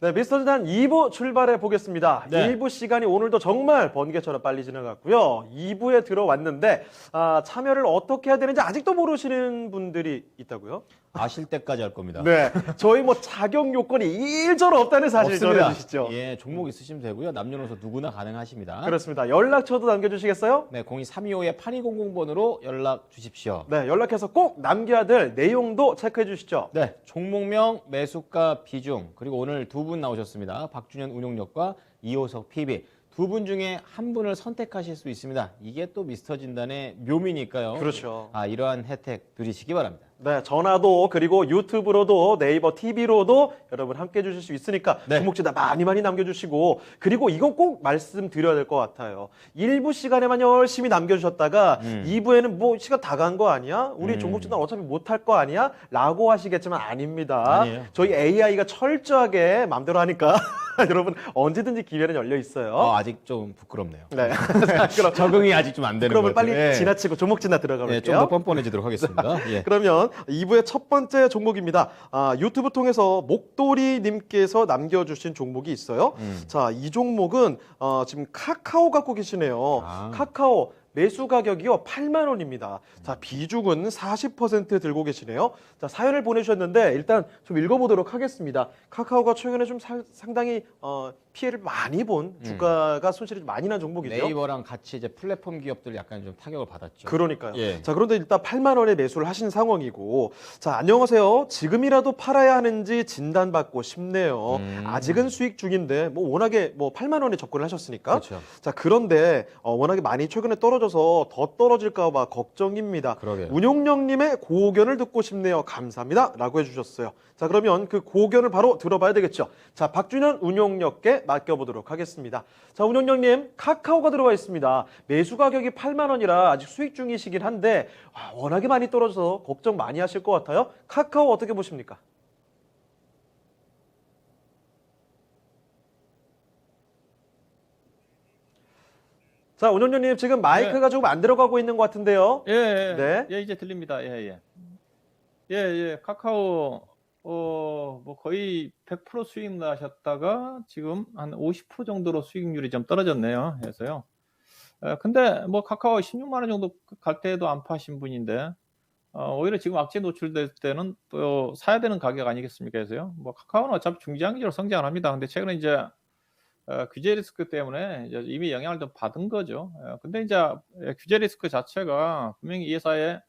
네, 미스터 지단 2부 출발해 보겠습니다. 네. 1부 시간이 오늘도 정말 번개처럼 빨리 지나갔고요. 2부에 들어왔는데 참여를 어떻게 해야 되는지 아직도 모르시는 분들이 있다고요? 아실 때까지 할 겁니다. 네, 저희 뭐 자격 요건이 일절 없다는 사실 없습니다. 전해주시죠. 예, 종목 있으시면 되고요. 남녀노소 누구나 가능하십니다. 그렇습니다. 연락처도 남겨주시겠어요? 네, 02325-8200번으로 연락 주십시오. 네, 연락해서 꼭 남겨야 될 내용도 체크해 주시죠. 네, 종목명, 매수가, 비중, 그리고 오늘 두 분 나오셨습니다. 박준현 운용력과 이호석 PB. 두 분 중에 한 분을 선택하실 수 있습니다. 이게 또 미스터 진단의 묘미니까요. 그렇죠. 이러한 혜택 누리시기 바랍니다. 네, 전화도 그리고 유튜브로도 네이버 TV로도 여러분 함께 해주실 수 있으니까 네. 종목지다 많이 남겨주시고 그리고 이건 꼭 말씀드려야 될 것 같아요. 1부 시간에만 열심히 남겨주셨다가 2부에는 뭐 시간 다 간 거 아니야? 우리 종목지다 어차피 못할 거 아니야? 라고 하시겠지만 아닙니다. 아니에요. 저희 AI가 철저하게 마음대로 하니까 여러분 언제든지 기회는 열려 있어요. 아직 좀 부끄럽네요. 네. 그럼 적응이 아직 좀 안 되는 것 그러면 같아요. 빨리 지나치고 종목지나 들어가 볼게요. 네, 좀 더 뻔뻔해지도록 하겠습니다. 예. 그러면 2부의 첫 번째 종목입니다. 유튜브 통해서 목도리님께서 남겨주신 종목이 있어요. 자, 이 종목은 지금 카카오 갖고 계시네요. 카카오 매수 가격이요 8만 원입니다. 자, 비중은 40% 들고 계시네요. 자, 사연을 보내주셨는데 일단 좀 읽어보도록 하겠습니다. 카카오가 최근에 좀 상당히 피해를 많이 본 주가가 손실이 좀 많이 난 종목이죠. 네이버랑 같이 이제 플랫폼 기업들 약간 좀 타격을 받았죠. 그러니까요. 예. 자, 그런데 일단 8만 원에 매수를 하신 상황이고, 자, 안녕하세요. 지금이라도 팔아야 하는지 진단받고 싶네요. 아직은 수익 중인데, 뭐 워낙에 뭐 8만 원에 접근을 하셨으니까. 그렇죠. 자, 그런데 워낙에 많이 최근에 떨어져서 더 떨어질까봐 걱정입니다. 그러게요. 운용령님의 고견을 듣고 싶네요. 감사합니다.라고 해주셨어요. 자, 그러면 그 고견을 바로 들어봐야 되겠죠. 자, 박준현 운용력께 맡겨보도록 하겠습니다. 자, 운용력님, 카카오가 들어와 있습니다. 매수 가격이 8만 원이라 아직 수익 중이시긴 한데 워낙에 많이 떨어져서 걱정 많이 하실 것 같아요. 카카오 어떻게 보십니까? 자, 운용력님 지금 마이크가 조금 안 들어가고 있는 것 같은데요. 예, 네. 예, 이제 들립니다. 예, 예. 예, 예. 카카오, 뭐 거의 100% 수익 나셨다가 지금 한 50% 정도로 수익률이 좀 떨어졌네요. 그래서요. 근데 뭐 카카오 16만 원 정도 갈 때에도 안 파신 분인데, 오히려 지금 악재 노출될 때는 또 사야 되는 가격 아니겠습니까? 그래서요. 뭐 카카오는 어차피 중장기적으로 성장을 합니다. 근데 최근에 이제 규제 리스크 때문에 이제 이미 영향을 좀 받은 거죠. 근데 이제 규제 리스크 자체가 분명히 이 회사의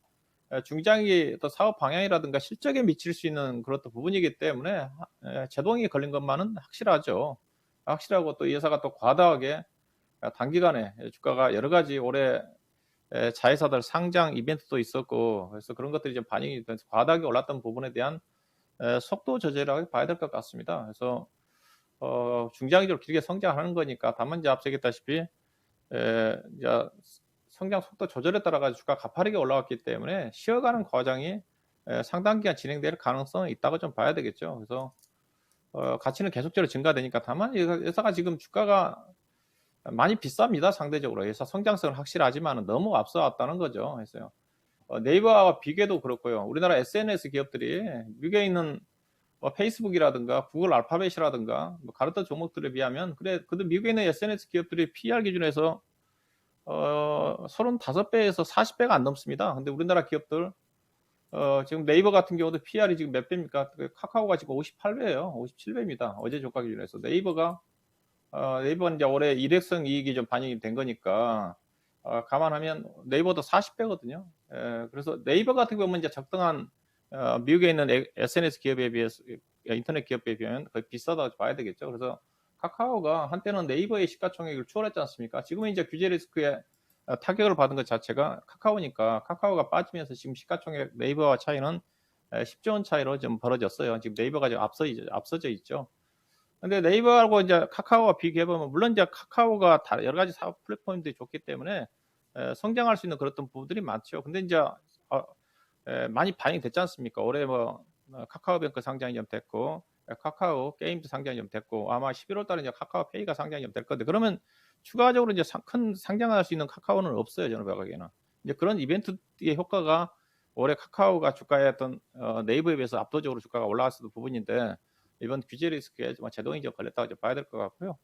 중장기 또 사업 방향이라든가 실적에 미칠 수 있는 그런 또 부분이기 때문에 제동이 걸린 것만은 확실하죠. 확실하고 또 이 회사가 또 과다하게 단기간에 주가가 여러 가지 올해 자회사들 상장 이벤트도 있었고 그래서 그런 것들이 좀 반영이 돼서 과다하게 올랐던 부분에 대한 속도 조절이라고 봐야 될 것 같습니다. 그래서 중장기적으로 길게 성장하는 거니까 다만 이제 앞서 얘기했다시피 이제 성장 속도 조절에 따라 가지고 주가 가파르게 올라왔기 때문에 쉬어가는 과정이 상당 기간 진행될 가능성이 있다고 좀 봐야 되겠죠. 그래서 가치는 계속적으로 증가되니까 다만 이 회사가 지금 주가가 많이 비쌉니다. 상대적으로. 회사 성장성은 확실하지만 너무 앞서왔다는 거죠. 그래서 네이버와 비교도 그렇고요. 우리나라 SNS 기업들이 미국에 있는 페이스북이라든가 구글 알파벳이라든가 가르터 종목들에 비하면 그래도 미국에 있는 SNS 기업들이 PR 기준에서 35배에서 40배가 안 넘습니다. 근데 우리나라 기업들 지금 네이버 같은 경우도 PR이 지금 몇 배입니까? 카카오가 지금 58배예요. 57배입니다. 어제 조가 기준에서 네이버는 이제 올해 일회성 이익이 좀 반영이 된 거니까 감안하면 네이버도 40배거든요. 그래서 네이버 같은 경우는 이제 적당한 미국에 있는 SNS 기업에 비해서 인터넷 기업에 비하면 거의 비싸다고 봐야 되겠죠. 그래서 카카오가 한때는 네이버의 시가총액을 추월했지 않습니까? 지금은 이제 규제 리스크에 타격을 받은 것 자체가 카카오니까 카카오가 빠지면서 지금 시가총액 네이버와 차이는 10조 원 차이로 좀 벌어졌어요. 지금 네이버가 좀 앞서져 있죠. 근데 네이버하고 이제 카카오가 비교해보면 물론 이제 카카오가 여러 가지 사업 플랫폼들이 좋기 때문에 성장할 수 있는 그런 부분들이 많죠. 근데 이제 많이 반영이 됐지 않습니까? 올해 뭐 카카오뱅크 상장이 좀 됐고 카카오 게임도 상장이 좀 됐고 아마 11월 달에 이제 카카오페이가 상장이 좀 될 건데 그러면 추가적으로 이제 큰 상장할 수 있는 카카오는 없어요. 저는 생각하기에는. 이제 그런 이벤트의 효과가 올해 카카오가 주가에 어떤 네이버에 비해서 압도적으로 주가가 올라갔을 부분인데 이번 규제 리스크에 좀 제동이 좀 걸렸다고 좀 봐야 될 것 같고요.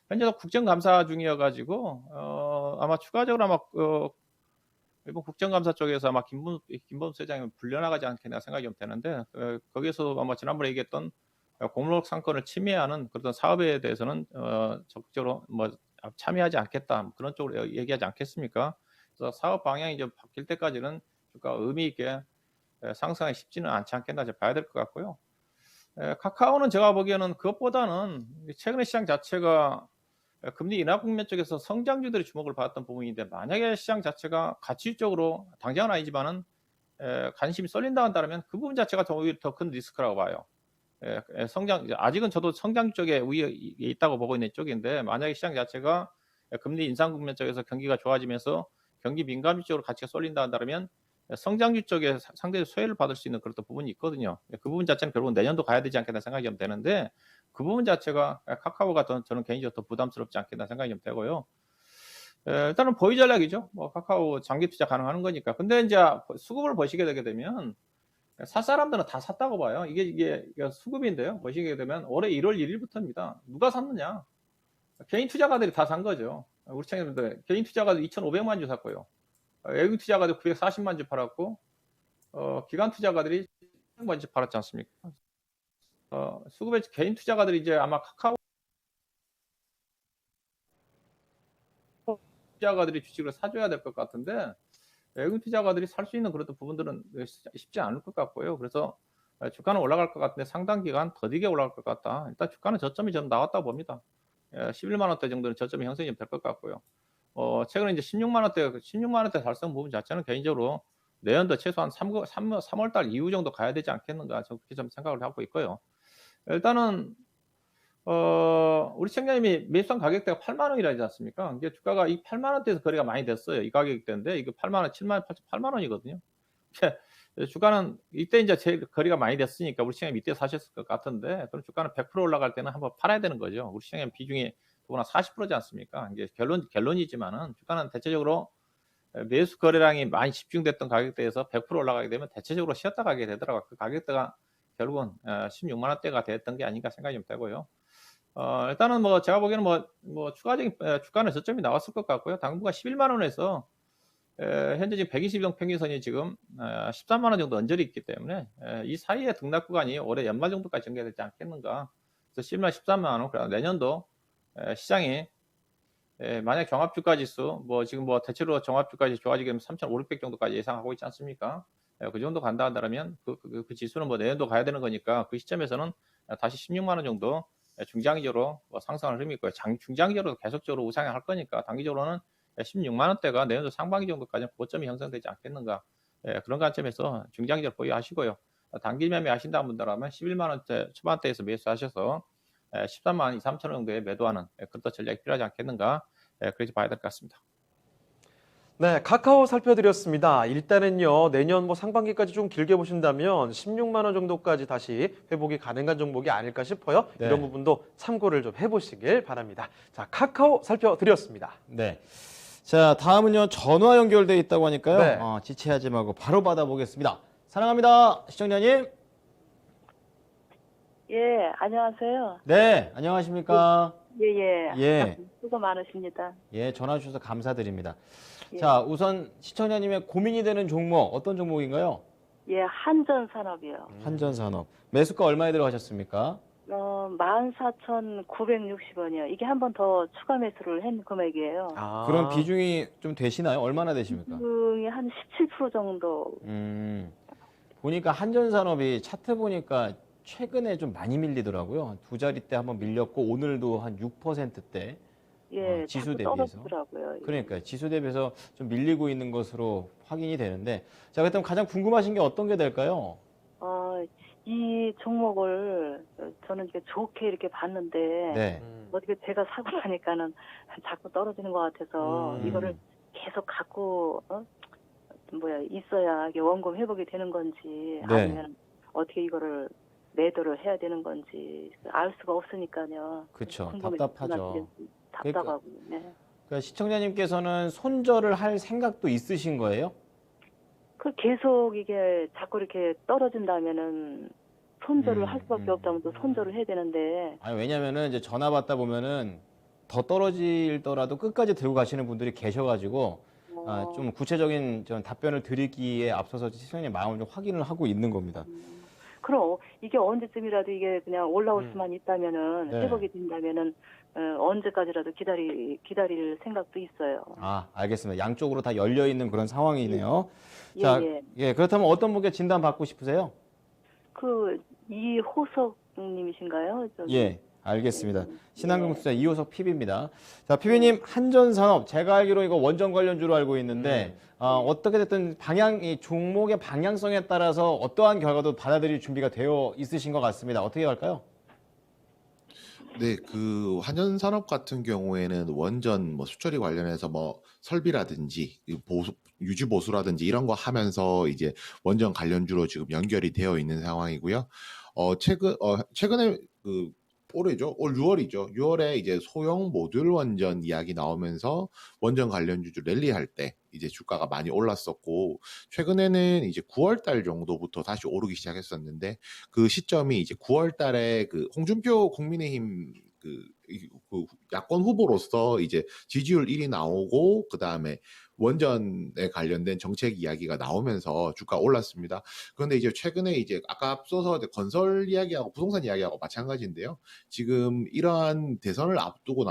현재도 국정감사 중이어가지고 아마 추가적으로 아마 이번 국정감사 쪽에서 아마 김범수 회장이 불려나가지 않겠나 생각이 좀 되는데 거기에서 아마 지난번에 얘기했던 공록 상권을 침해하는 그런 사업에 대해서는 적극적으로 뭐 참여하지 않겠다 그런 쪽으로 얘기하지 않겠습니까? 그래서 사업 방향이 좀 바뀔 때까지는 주가 의미 있게 상승하기 쉽지는 않지 않겠나 봐야 될 것 같고요. 카카오는 제가 보기에는 그것보다는 최근에 시장 자체가 금리 인하 국면 쪽에서 성장주들이 주목을 받았던 부분인데 만약에 시장 자체가 가치적으로 당장은 아니지만은 관심이 쏠린다 한다면 그 부분 자체가 오히려 더 큰 리스크라고 봐요. 아직은 저도 성장 쪽에 우위에 있다고 보고 있는 쪽인데 만약에 시장 자체가 금리 인상 국면 쪽에서 경기가 좋아지면서 경기 민감주 쪽으로 가치가 쏠린다 한다면 성장주 쪽에 상대적으로 수혜를 받을 수 있는 그런 부분이 있거든요. 그 부분 자체는 결국은 내년도 가야 되지 않겠나 생각이 좀 되는데 그 부분 자체가 카카오가 저는 개인적으로 더 부담스럽지 않겠나 생각이 좀 되고요. 일단은 보유 전략이죠. 뭐 카카오 장기 투자 가능한 거니까. 근데 이제 수급을 보시게 되게 되면 살 사람들은 다 샀다고 봐요. 이게 수급인데요. 보시게 되면 올해 1월 1일부터입니다. 누가 샀느냐? 개인 투자가들이 다 산 거죠. 우리 청년들 개인 투자가들 2,500만 주 샀고요. 외국 투자가들 940만 주 팔았고 기관 투자가들이 300만 주 팔았지 않습니까? 수급의 개인 투자가들이 이제 아마 카카오 투자가들이 주식을 사줘야 될 것 같은데 외국 투자가들이 살 수 있는 그런 부분들은 쉽지 않을 것 같고요. 그래서 주가는 올라갈 것 같은데 상당 기간 더디게 올라갈 것 같다. 일단 주가는 저점이 좀 나왔다고 봅니다. 11만 원대 정도는 저점이 형성이 될 것 같고요. 최근에 이제 16만 원대 달성 부분 자체는 개인적으로 내년도 최소한 3월 달 이후 정도 가야 되지 않겠는가 저는 그렇게 좀 생각을 하고 있고요. 일단은 우리 청장님이 매수한 가격대가 8만 원이라 하지 않습니까? 이게 주가가 이 8만 원대에서 거래가 많이 됐어요. 이 가격대인데 이거 8만 원, 7만 8만 원이거든요. 주가는 이때 이제 제일 거래가 많이 됐으니까 우리 시장님 이때 사셨을 것 같은데 그럼 주가는 100% 올라갈 때는 한번 팔아야 되는 거죠. 우리 시장님 비중이 더구나 40%지 않습니까? 이게 결론이지만은 주가는 대체적으로 매수 거래량이 많이 집중됐던 가격대에서 100% 올라가게 되면 대체적으로 쉬었다 가게 되더라고요. 그 가격대가 결국은 16만 원대가 됐던 게 아닌가 생각이 좀 되고요. 일단은 뭐 제가 보기에는 뭐 추가적인 주가는 저점이 나왔을 것 같고요. 당분간 11만 원에서 현재 지금 120일 평균선이 지금 13만 원 정도 언저리 있기 때문에 이 사이에 등락 구간이 올해 연말 정도까지 전개되지 않겠는가. 그래서 11만 13만 원. 그러나 내년도 시장이 만약 종합주가지수 지금 대체로 종합주가지수 좋아지게 되면 3,500 정도까지 예상하고 있지 않습니까? 그 정도 간다 한다면 그 지수는 내년도 가야 되는 거니까 그 시점에서는 다시 16만 원 정도 중장기적으로 상승할 흐름이 있고요. 중장기적으로 계속적으로 우상향할 거니까 단기적으로는 16만 원대가 내년도 상반기 정도까지 고점이 형성되지 않겠는가. 그런 관점에서 중장기적으로 보유하시고요. 단기 매매 하신다는 분들하면 11만 원대 초반대에서 매수하셔서 13만 2, 3천 원 정도에 매도하는 그런 전략이 필요하지 않겠는가. 그렇게 봐야 될 것 같습니다. 네, 카카오 살펴드렸습니다. 일단은요, 내년 상반기까지 좀 길게 보신다면 16만 원 정도까지 다시 회복이 가능한 종목이 아닐까 싶어요. 네. 이런 부분도 참고를 좀 해보시길 바랍니다. 자, 카카오 살펴드렸습니다. 네. 자, 다음은요, 전화 연결돼 있다고 하니까요. 네. 지체하지 말고 바로 받아보겠습니다. 사랑합니다, 시청자님. 예, 안녕하세요. 네, 안녕하십니까? 예. 예. 수고 많으십니다. 예, 전화 주셔서 감사드립니다. 예. 자, 우선 시청자님의 고민이 되는 종목, 어떤 종목인가요? 예, 한전산업이요. 한전산업. 매수가 얼마에 들어가셨습니까? 14,960원이요. 이게 한 번 더 추가 매수를 한 금액이에요. 아, 그럼 비중이 좀 되시나요? 얼마나 되십니까? 비중이 한 17% 정도. 보니까 한전산업이 차트 보니까 최근에 좀 많이 밀리더라고요. 두 자릿대 한번 밀렸고 오늘도 한 6%대 예, 지수 자꾸 대비해서. 떨어지더라고요. 그러니까 지수 대비해서 좀 밀리고 있는 것으로 확인이 되는데 자, 그렇다면 가장 궁금하신 게 어떤 게 될까요? 이 종목을 저는 이렇게 좋게 이렇게 봤는데 네. 어떻게 제가 사고 나니까는 자꾸 떨어지는 것 같아서 이거를 계속 갖고 있어야 이게 원금 회복이 되는 건지 네. 아니면 어떻게 이거를 매도를 해야 되는 건지 알 수가 없으니까요. 그렇죠. 궁금해서 답답하죠. 전화드렸- 답답하고. 네. 그러니까 시청자님께서는 손절을 할 생각도 있으신 거예요? 그 계속 이게 자꾸 이렇게 떨어진다면은 손절을 할 수밖에 없다면 또 손절을 해야 되는데. 아니, 왜냐면은 이제 전화 받다 보면은 더 떨어질더라도 끝까지 들고 가시는 분들이 계셔가지고 좀 구체적인 좀 답변을 드리기에 앞서서 시청자님 마음을 좀 확인을 하고 있는 겁니다. 그럼 이게 언제쯤이라도 이게 그냥 올라올 수만 있다면은 네. 회복이 된다면은 언제까지라도 기다릴 생각도 있어요. 아, 알겠습니다. 양쪽으로 다 열려 있는 그런 상황이네요. 예, 자, 예. 예, 그렇다면 어떤 분께 진단 받고 싶으세요? 그 이호석님이신가요? 예, 알겠습니다. 신한금투자 이호석 PB입니다. 자, PB님 한전산업 제가 알기로 이거 원전 관련주로 알고 있는데 어떻게 됐든 이 종목의 방향성에 따라서 어떠한 결과도 받아들일 준비가 되어 있으신 것 같습니다. 어떻게 할까요? 네, 그 한전산업 같은 경우에는 원전 뭐 수처리 관련해서 뭐 설비라든지 유지 보수라든지 이런 거 하면서 이제 원전 관련주로 지금 연결이 되어 있는 상황이고요. 최근에 그 올해죠. 올 6월이죠. 6월에 이제 소형 모듈 원전 이야기 나오면서 원전 관련주주 랠리할 때 이제 주가가 많이 올랐었고, 최근에는 이제 9월 달 정도부터 다시 오르기 시작했었는데, 그 시점이 이제 9월 달에 그 홍준표 국민의힘 그 야권 후보로서 이제 지지율 1위 나오고, 그 다음에 원전에 관련된 정책 이야기가 나오면서 주가 올랐습니다. 그런데 이제 최근에 이제 아까 앞서서 건설 이야기하고 부동산 이야기하고 마찬가지인데요. 지금 이러한 대선을 앞두고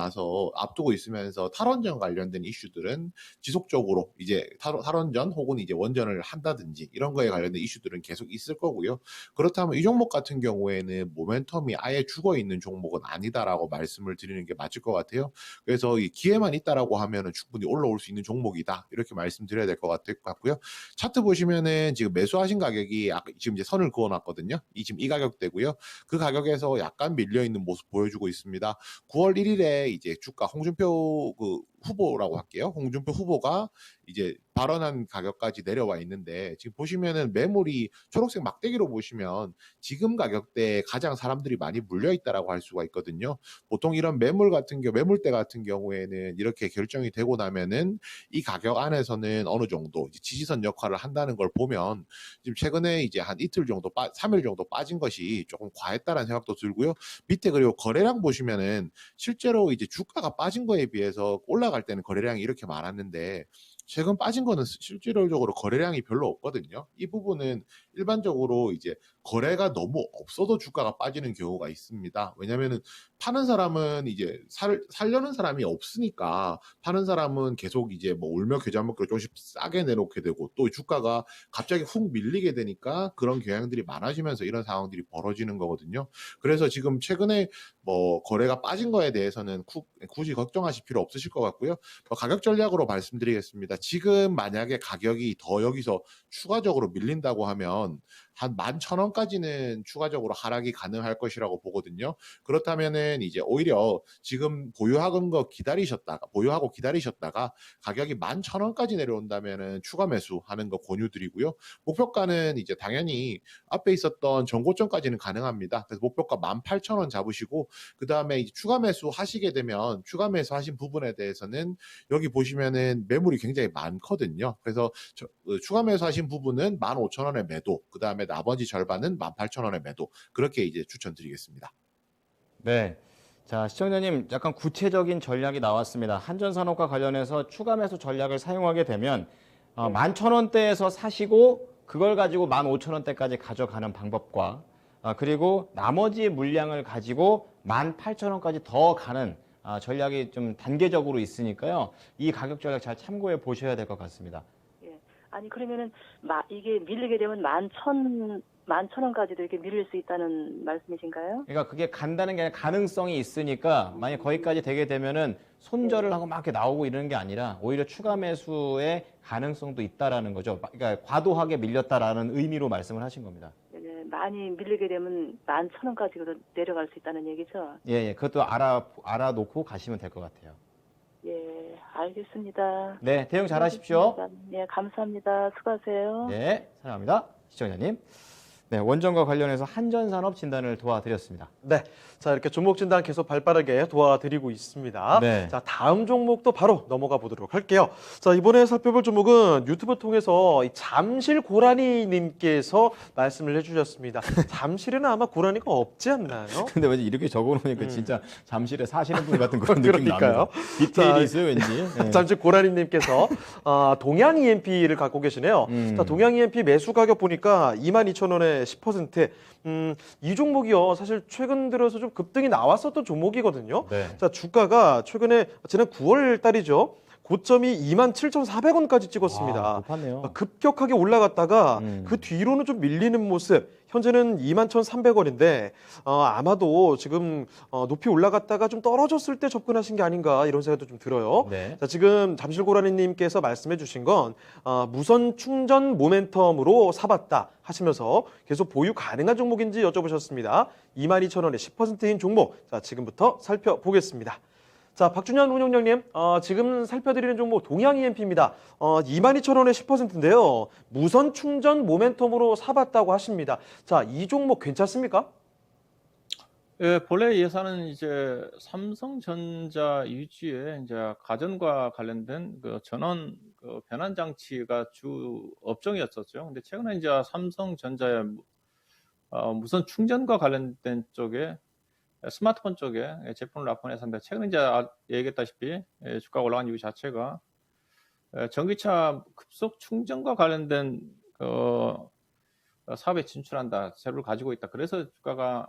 있으면서 탈원전 관련된 이슈들은 지속적으로 이제 탈원전 혹은 이제 원전을 한다든지 이런 거에 관련된 이슈들은 계속 있을 거고요. 그렇다면 이 종목 같은 경우에는 모멘텀이 아예 죽어 있는 종목은 아니다라고 말씀을 드리는 게 맞을 것 같아요. 그래서 이 기회만 있다라고 하면은 충분히 올라올 수 있는 종목이다. 이렇게 말씀드려야 될 것 같고요. 차트 보시면은 지금 매수하신 가격이 지금 이제 선을 그어놨거든요. 지금 이 가격대고요. 그 가격에서 약간 밀려 있는 모습 보여주고 있습니다. 9월 1일에 이제 주가 홍준표 후보라고 할게요. 홍준표 후보가 이제 발언한 가격까지 내려와 있는데, 지금 보시면은 매물이 초록색 막대기로 보시면 지금 가격대에 가장 사람들이 많이 물려 있다라고 할 수가 있거든요. 보통 이런 매물대 같은 경우에는 이렇게 결정이 되고 나면은 이 가격 안에서는 어느 정도 지지선 역할을 한다는 걸 보면, 지금 최근에 이제 한 이틀 정도 3일 정도 빠진 것이 조금 과했다라는 생각도 들고요. 밑에 그리고 거래량 보시면은 실제로 이제 주가가 빠진 거에 비해서 올라갈 때는 거래량이 이렇게 많았는데, 최근 빠진 거는 실질적으로 거래량이 별로 없거든요. 이 부분은 일반적으로 이제 거래가 너무 없어도 주가가 빠지는 경우가 있습니다. 왜냐면은 파는 사람은 이제 살려는 사람이 없으니까, 파는 사람은 계속 이제 뭐 울며 겨자 먹기로 조금씩 싸게 내놓게 되고, 또 주가가 갑자기 훅 밀리게 되니까 그런 경향들이 많아지면서 이런 상황들이 벌어지는 거거든요. 그래서 지금 최근에 뭐 거래가 빠진 거에 대해서는 굳이 걱정하실 필요 없으실 것 같고요. 가격 전략으로 말씀드리겠습니다. 지금 만약에 가격이 더 여기서 추가적으로 밀린다고 하면 한 11,000원까지는 추가적으로 하락이 가능할 것이라고 보거든요. 그렇다면은 이제 오히려 지금 보유하고 기다리셨다가 가격이 11,000원까지 내려온다면은 추가 매수하는 거 권유드리고요. 목표가는 이제 당연히 앞에 있었던 전고점까지는 가능합니다. 그래서 목표가 18,000원 잡으시고, 그 다음에 이제 추가 매수 하시게 되면 추가 매수 하신 부분에 대해서는 여기 보시면은 매물이 굉장히 많거든요. 그래서 추가 매수 하신 부분은 15,000원에 매도, 그 다음에 나머지 절반은 18,000원에 매도, 그렇게 이제 추천드리겠습니다. 네. 자, 시청자님 약간 구체적인 전략이 나왔습니다. 한전산업과 관련해서 추가 매수 전략을 사용하게 되면 11,000원대에서 사시고 그걸 가지고 15,000원대까지 가져가는 방법과 그리고 나머지 물량을 가지고 18,000원까지 더 가는 전략이 좀 단계적으로 있으니까요. 이 가격 전략 잘 참고해 보셔야 될 것 같습니다. 예. 아니 그러면은 이게 밀리게 되면 11,000원까지도 이렇게 밀릴 수 있다는 말씀이신가요? 그러니까 그게 간다는 게 아니라 가능성이 있으니까 만약 거기까지 되게 되면은 손절을 하고 막 이렇게 나오고 이러는 게 아니라 오히려 추가 매수의 가능성도 있다라는 거죠. 그러니까 과도하게 밀렸다라는 의미로 말씀을 하신 겁니다. 네, 많이 밀리게 되면 11,000원까지도 내려갈 수 있다는 얘기죠. 예, 그것도 알아놓고 가시면 될 것 같아요. 예, 알겠습니다. 네, 대응 잘하십시오. 네, 감사합니다. 수고하세요. 네, 사랑합니다. 시청자님. 네, 원전과 관련해서 한전산업 진단을 도와드렸습니다. 네. 자, 이렇게 종목 진단 계속 발빠르게 도와드리고 있습니다. 네. 자, 다음 종목도 바로 넘어가 보도록 할게요. 자, 이번에 살펴볼 종목은 유튜브 통해서 이 잠실 고라니 님께서 말씀을 해주셨습니다. 잠실에는 아마 고라니가 없지 않나요? 근데 왠지 이렇게 적어놓으니까 진짜 잠실에 사시는 분 같은 그런 느낌 그러니까요. 납니다. 디테일이 자, 있어요, 왠지. 네. 잠실 고라니님께서 동양 EMP를 갖고 계시네요. 자, 동양 EMP 매수 가격 보니까 22,000원에 10%. 이 종목이요. 사실 최근 들어서 좀 급등이 나왔었던 종목이거든요. 네. 자, 주가가 최근에 지난 9월 달이죠. 고점이 27,400원까지 찍었습니다. 와, 높았네요. 급격하게 올라갔다가 그 뒤로는 좀 밀리는 모습. 현재는 21,300원인데 아마도 지금 높이 올라갔다가 좀 떨어졌을 때 접근하신 게 아닌가 이런 생각도 좀 들어요. 네. 자, 지금 잠실고라니님께서 말씀해 주신 건 무선 충전 모멘텀으로 사봤다 하시면서 계속 보유 가능한 종목인지 여쭤보셨습니다. 22,000원에 10%인 종목. 자, 지금부터 살펴보겠습니다. 자, 박준현 운용장님, 지금 살펴드리는 종목 동양 EMP입니다. 22,000원에 10%인데요. 무선 충전 모멘텀으로 사봤다고 하십니다. 자, 이 종목 괜찮습니까? 예, 본래 예산은 이제 삼성전자 유지에 이제 가전과 관련된 그 전원 그 변환 장치가 주 업종이었었죠. 근데 최근에 이제 삼성전자의 무선 충전과 관련된 쪽에 스마트폰 쪽에 제품을 납품해서인데 최근에 이제 얘기했다시피 주가가 올라간 이유 자체가 전기차 급속 충전과 관련된 사업에 진출한다, 재료를 가지고 있다. 그래서 주가가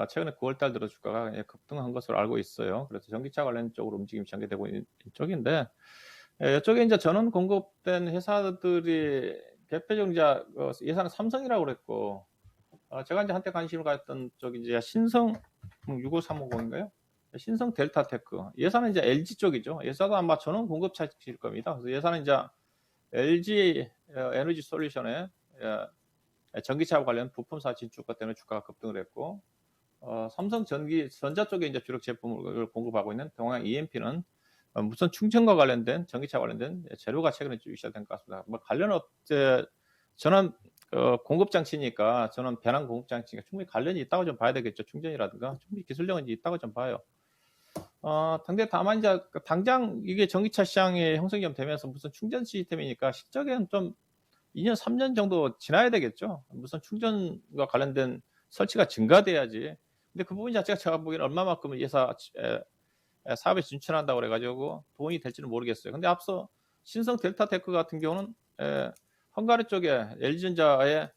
최근에 9월달 들어 주가가 급등한 것으로 알고 있어요. 그래서 전기차 관련 쪽으로 움직임이 전개되고 있는 쪽인데 이쪽에 이제 전원 공급된 회사들이 대표적으로 이제 예산은 삼성이라고 그랬고 제가 이제 한때 관심을 가졌던 쪽이 이제 신성 65350인가요? 신성 델타테크. 예산은 이제 LG 쪽이죠. 예산도 아마 전원 공급차일 겁니다. 그래서 예산은 이제 LG 에너지 솔루션의 전기차 관련 부품사 진출과 때문에 주가가 급등을 했고, 삼성 전자 쪽에 이제 주력 제품을 공급하고 있는 동양 EMP는 무선 충전과 관련된 전기차 관련된 재료가 최근에 좀 시작된 것 같습니다. 뭐 관련 업체 전원 공급 장치니까 전원 변환 공급 장치니까 충분히 관련이 있다고 좀 봐야 되겠죠. 충전이라든가 충분히 기술력은 있다고 좀 봐요. 근데 다만 이제 당장 이게 전기차 시장의 형성이 좀 되면서 무슨 충전 시스템이니까 실적에는 좀 2년, 3년 정도 지나야 되겠죠. 무슨 충전과 관련된 설치가 증가돼야지. 근데 그 부분 자체가 제가 보기에는 얼마만큼 사업에 진출한다고 그래가지고 돈이 될지는 모르겠어요. 근데 앞서 신성 델타테크 같은 경우는 헝가리 쪽에 LG전자에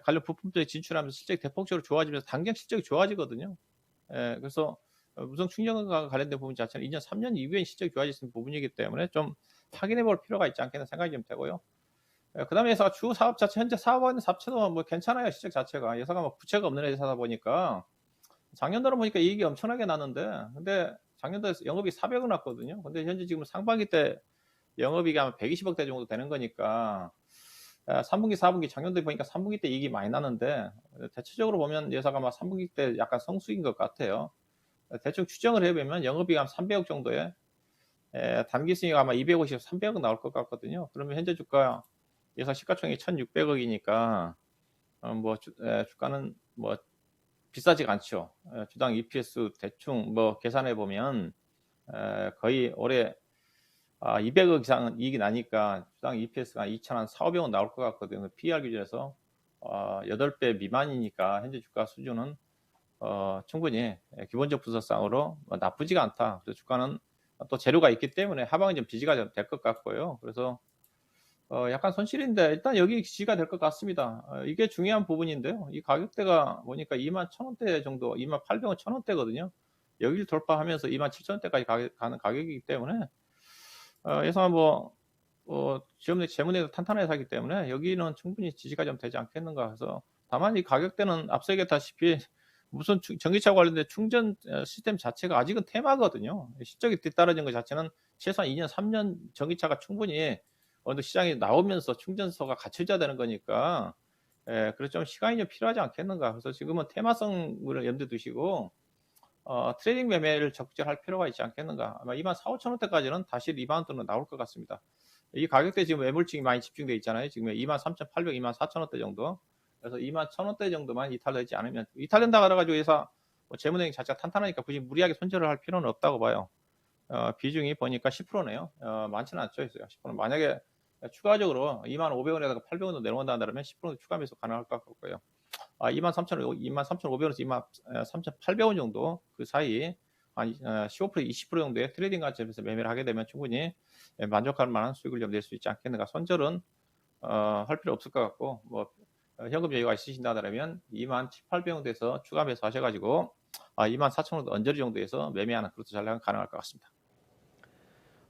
관련 부품 쪽에 진출하면서 실적이 대폭적으로 좋아지면서 당장 실적이 좋아지거든요. 그래서 무선 충전과 관련된 부분 자체는 2년, 3년 이후에 실적이 좋아질 수 있는 부분이기 때문에 좀 확인해 볼 필요가 있지 않겠나 생각이 좀 되고요. 그 다음에 회사가 주 사업 자체, 현재 사업하는 자체도 뭐 괜찮아요. 실적 자체가. 회사가 뭐 부채가 없는 회사다 보니까 작년도로 보니까 이익이 엄청나게 났는데, 근데 작년도에 영업이 400억 났거든요. 근데 현재 지금 상반기 때 영업이익이 아마 120억대 정도 되는 거니까 3분기, 4분기 작년도에 보니까 3분기 때 이익이 많이 나는데 대체적으로 보면 회사가 막 3분기 때 약간 성수인 것 같아요. 대충 추정을 해보면 영업이익 한 300억 정도에 단기 수익 아마 250, 300억 나올 것 같거든요. 그러면 현재 주가 예상 시가총액이 1,600억이니까 주가는 뭐 비싸지가 않죠. 주당 EPS 대충 뭐 계산해 보면 거의 올해 200억 이상 이익이 나니까 주당 EPS가 2,400원 나올 것 같거든요. PER 기준에서 8배 미만이니까 현재 주가 수준은 충분히 기본적 부서상으로 나쁘지가 않다. 그래서 주가는 또 재료가 있기 때문에 하방이 좀 비지가 될 것 같고요. 그래서 약간 손실인데 일단 여기 지지가 될 것 같습니다. 이게 중요한 부분인데요. 이 가격대가 보니까 21,000원대 정도, 28,000원, 1,000원대거든요. 여기를 돌파하면서 27,000원대까지 가는 가격이기 때문에 예상 재무내도 탄탄하게 사기 때문에 여기는 충분히 지지가 좀 되지 않겠는가 해서, 다만 이 가격대는 앞서 얘기했다시피 무슨 전기차 관련된 충전 시스템 자체가 아직은 테마거든요. 실적이 뒤따라진 것 자체는 최소한 2년, 3년 전기차가 충분히 어느 시장에 나오면서 충전소가 갖춰져야 되는 거니까, 그래서 좀 시간이 좀 필요하지 않겠는가. 그래서 지금은 테마성을 염두에 두시고, 트레이딩 매매를 적극적으로 할 필요가 있지 않겠는가. 아마 24,000원대까지는 다시 리바운드는 나올 것 같습니다. 이 가격대 지금 매물층이 많이 집중되어 있잖아요. 지금 23,800, 24,000원대 정도. 그래서 21,000원대 정도만 이탈되지 않으면 이탈된다 그래가지고 회사 뭐 재무내용 자체가 탄탄하니까 굳이 무리하게 손절을 할 필요는 없다고 봐요. 비중이 보니까 10%네요. 많지는 않죠. 있어요. 10%. 만약에 추가적으로 25,000원에다가 800원도 내려온다 한다면 10% 추가 매수 가능할 것 같고요. 23,000원, 23,500원에서 23,800원 정도 그 사이 한 15%, 20% 정도의 트레이딩 관점에서 매매를 하게 되면 충분히 만족할 만한 수익을 좀 낼 수 있지 않겠는가. 손절은 할 필요 없을 것 같고 뭐 현금 여유가 있으신다 그러면 27,800원대에서 추가 매수 하셔가지고 24,000원 언저리 정도에서 매매하는 그것도 전략은 가능할 것 같습니다.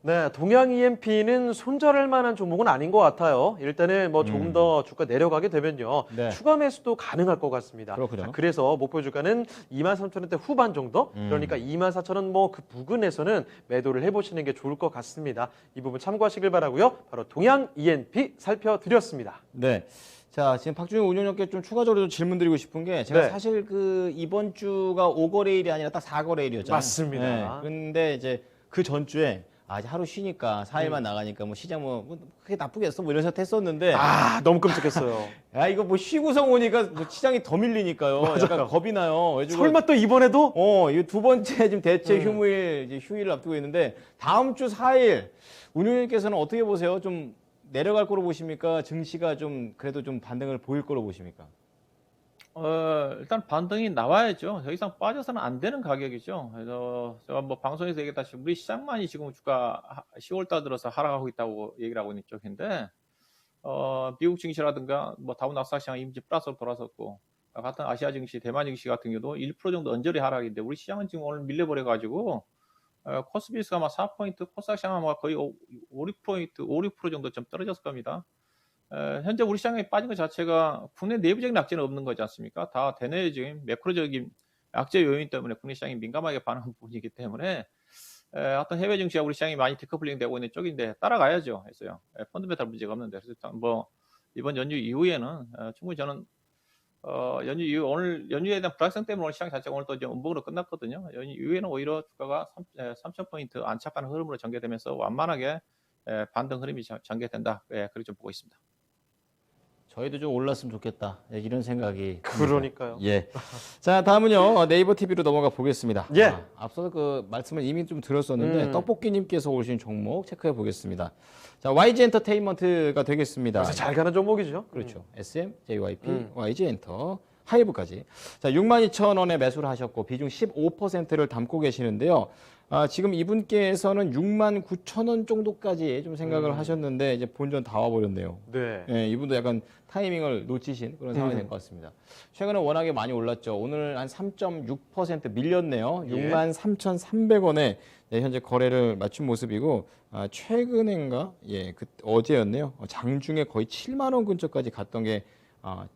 네, 동양 EMP는 손절할 만한 종목은 아닌 것 같아요. 일단은 뭐 조금 더 주가 내려가게 되면요. 네. 추가 매수도 가능할 것 같습니다. 그렇군요. 자, 그래서 목표 주가는 23,000원대 후반 정도? 그러니까 24,000원 뭐 그 부근에서는 매도를 해보시는 게 좋을 것 같습니다. 이 부분 참고하시길 바라고요. 바로 동양 EMP 살펴드렸습니다. 네. 자, 지금 박준영 운영자께 좀 추가적으로 좀 질문 드리고 싶은 게 제가 네. 사실 그 이번 주가 5거래일이 아니라 딱 4거래일이었잖아요. 맞습니다. 근데 이제 그 전주에 이제 하루 쉬니까 4일만 나가니까 뭐 시장 뭐 크게 나쁘겠어 뭐 이런 생각 했었는데 너무 끔찍했어요. 야 이거 뭐 쉬고서 오니까 뭐 시장이 더 밀리니까요. 약간 겁이 나요. 그래가지고 설마 또 이번에도? 이거 두 번째 지금 대체 휴무일 이제 휴일을 앞두고 있는데 다음 주 4일 운영님께서는 어떻게 보세요? 좀 내려갈 거로 보십니까? 증시가 좀 그래도 좀 반등을 보일 거로 보십니까? 일단 반등이 나와야죠. 더 이상 빠져서는 안 되는 가격이죠. 그래서 제가 뭐 방송에서 얘기했다시피 우리 시장만이 지금 주가 10월 달 들어서 하락하고 있다고 얘기를 하고 있는 쪽인데, 미국 증시라든가 뭐 다우나스닥 시장 이미 플러스로 돌아섰고, 같은 아시아 증시, 대만 증시 같은 경우도 1% 정도 언저리 하락인데 우리 시장은 지금 오늘 밀려버려가지고 코스피스가 막 4포인트, 코스닥 시장은 막 거의 5, 6포인트, 5, 6% 정도 좀 떨어졌을 겁니다. 현재 우리 시장에 빠진 것 자체가 국내 내부적인 악재는 없는 거지 않습니까? 다 대내적인 매크로적인 악재 요인 때문에 국내 시장이 민감하게 반응하는 부분이기 때문에 어떤 해외 증시와 우리 시장이 많이 디커플링 되고 있는 쪽인데 따라가야죠. 했어요. 펀드멘탈 문제가 없는데 그래서 뭐 이번 연휴 이후에는 충분히 저는 연휴 이후 오늘 연휴에 대한 불확실성 때문에 오늘 시장 자체가 오늘 또 이제 음봉으로 끝났거든요. 연휴 이후에는 오히려 주가가 3,000포인트 안착하는 흐름으로 전개되면서 완만하게 반등 흐름이 전개된다. 그렇게 좀 보고 있습니다. 저희도 좀 올랐으면 좋겠다. 이런 생각이 그러니까요. 예. 자, 다음은요. 네이버 TV로 넘어가 보겠습니다. 예. 앞서 그 말씀을 이미 좀 드렸었는데 떡볶이님께서 오신 종목 체크해 보겠습니다. 자, YG 엔터테인먼트가 되겠습니다. 그래서 잘 가는 종목이죠. 그렇죠. SM, JYP, YG 엔터, 하이브까지. 자, 62,000원에 매수를 하셨고 비중 15%를 담고 계시는데요. 지금 이분께서는 69,000원 정도까지 좀 생각을 하셨는데 이제 본전 다 와버렸네요. 네. 예, 이분도 약간 타이밍을 놓치신 그런 상황이 된 것 같습니다. 최근에 워낙에 많이 올랐죠. 오늘 한 3.6% 밀렸네요. 예. 63,300원에 현재 거래를 마친 모습이고 최근인가? 예, 어제였네요. 장중에 거의 7만 원 근처까지 갔던 게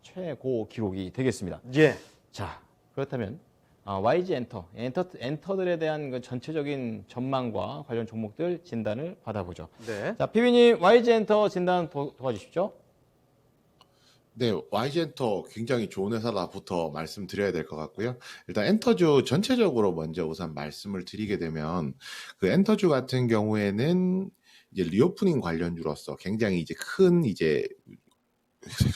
최고 기록이 되겠습니다. 예. 자, 그렇다면 YG 엔터들에 대한 그 전체적인 전망과 관련 종목들 진단을 받아보죠. 네. 자, 피비님 YG 엔터 진단 도와주십시오. 네, YG엔터 굉장히 좋은 회사다부터 말씀드려야 될 것 같고요. 일단 엔터주 전체적으로 먼저 우선 말씀을 드리게 되면 그 엔터주 같은 경우에는 이제 리오프닝 관련주로서 굉장히 이제 큰 이제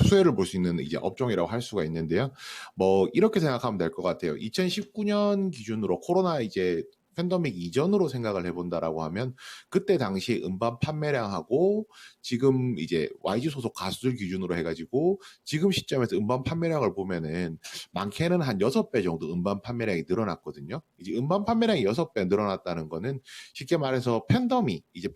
수혜를 볼 수 있는 이제 업종이라고 할 수가 있는데요. 뭐 이렇게 생각하면 될 것 같아요. 2019년 기준으로 코로나 이제 팬데믹 이전으로 생각을 해본다라고 하면 그때 당시 음반 판매량하고 지금 이제 YG 소속 가수들 기준으로 해가지고 지금 시점에서 음반 판매량을 보면은 많게는 한 6배 정도 음반 판매량이 늘어났거든요. 이제 음반 판매량이 6배 늘어났다는 거는 쉽게 말해서 팬덤이 이제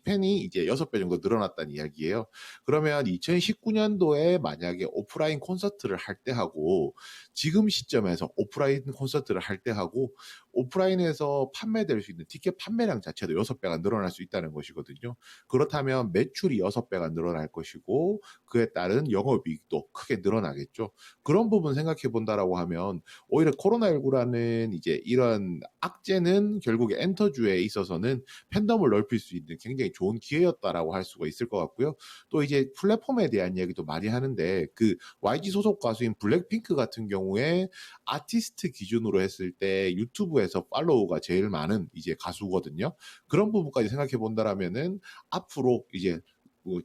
팬이 이제 6배 정도 늘어났다는 이야기예요. 그러면 2019년도에 만약에 오프라인 콘서트를 할 때 하고 지금 시점에서 오프라인 콘서트를 할 때 하고 오프라인에서 판매될 수 있는 티켓 판매량 자체도 6배가 늘어날 수 있다는 것이거든요. 그렇다면 매출이 6배가 늘어날 것이고 그에 따른 영업이익도 크게 늘어나겠죠. 그런 부분 생각해 본다라고 하면 오히려 코로나19라는 이제 이런 악재는 결국에 엔터주에 있어서는 팬덤을 넓힐 수 있는 굉장히 좋은 기회였다라고 할 수가 있을 것 같고요. 또 이제 플랫폼에 대한 이야기도 많이 하는데 그 YG 소속 가수인 블랙핑크 같은 경우에 아티스트 기준으로 했을 때 유튜브에서 팔로우가 제일 많은 이제 가수거든요. 그런 부분까지 생각해 본다라면은 앞으로 이제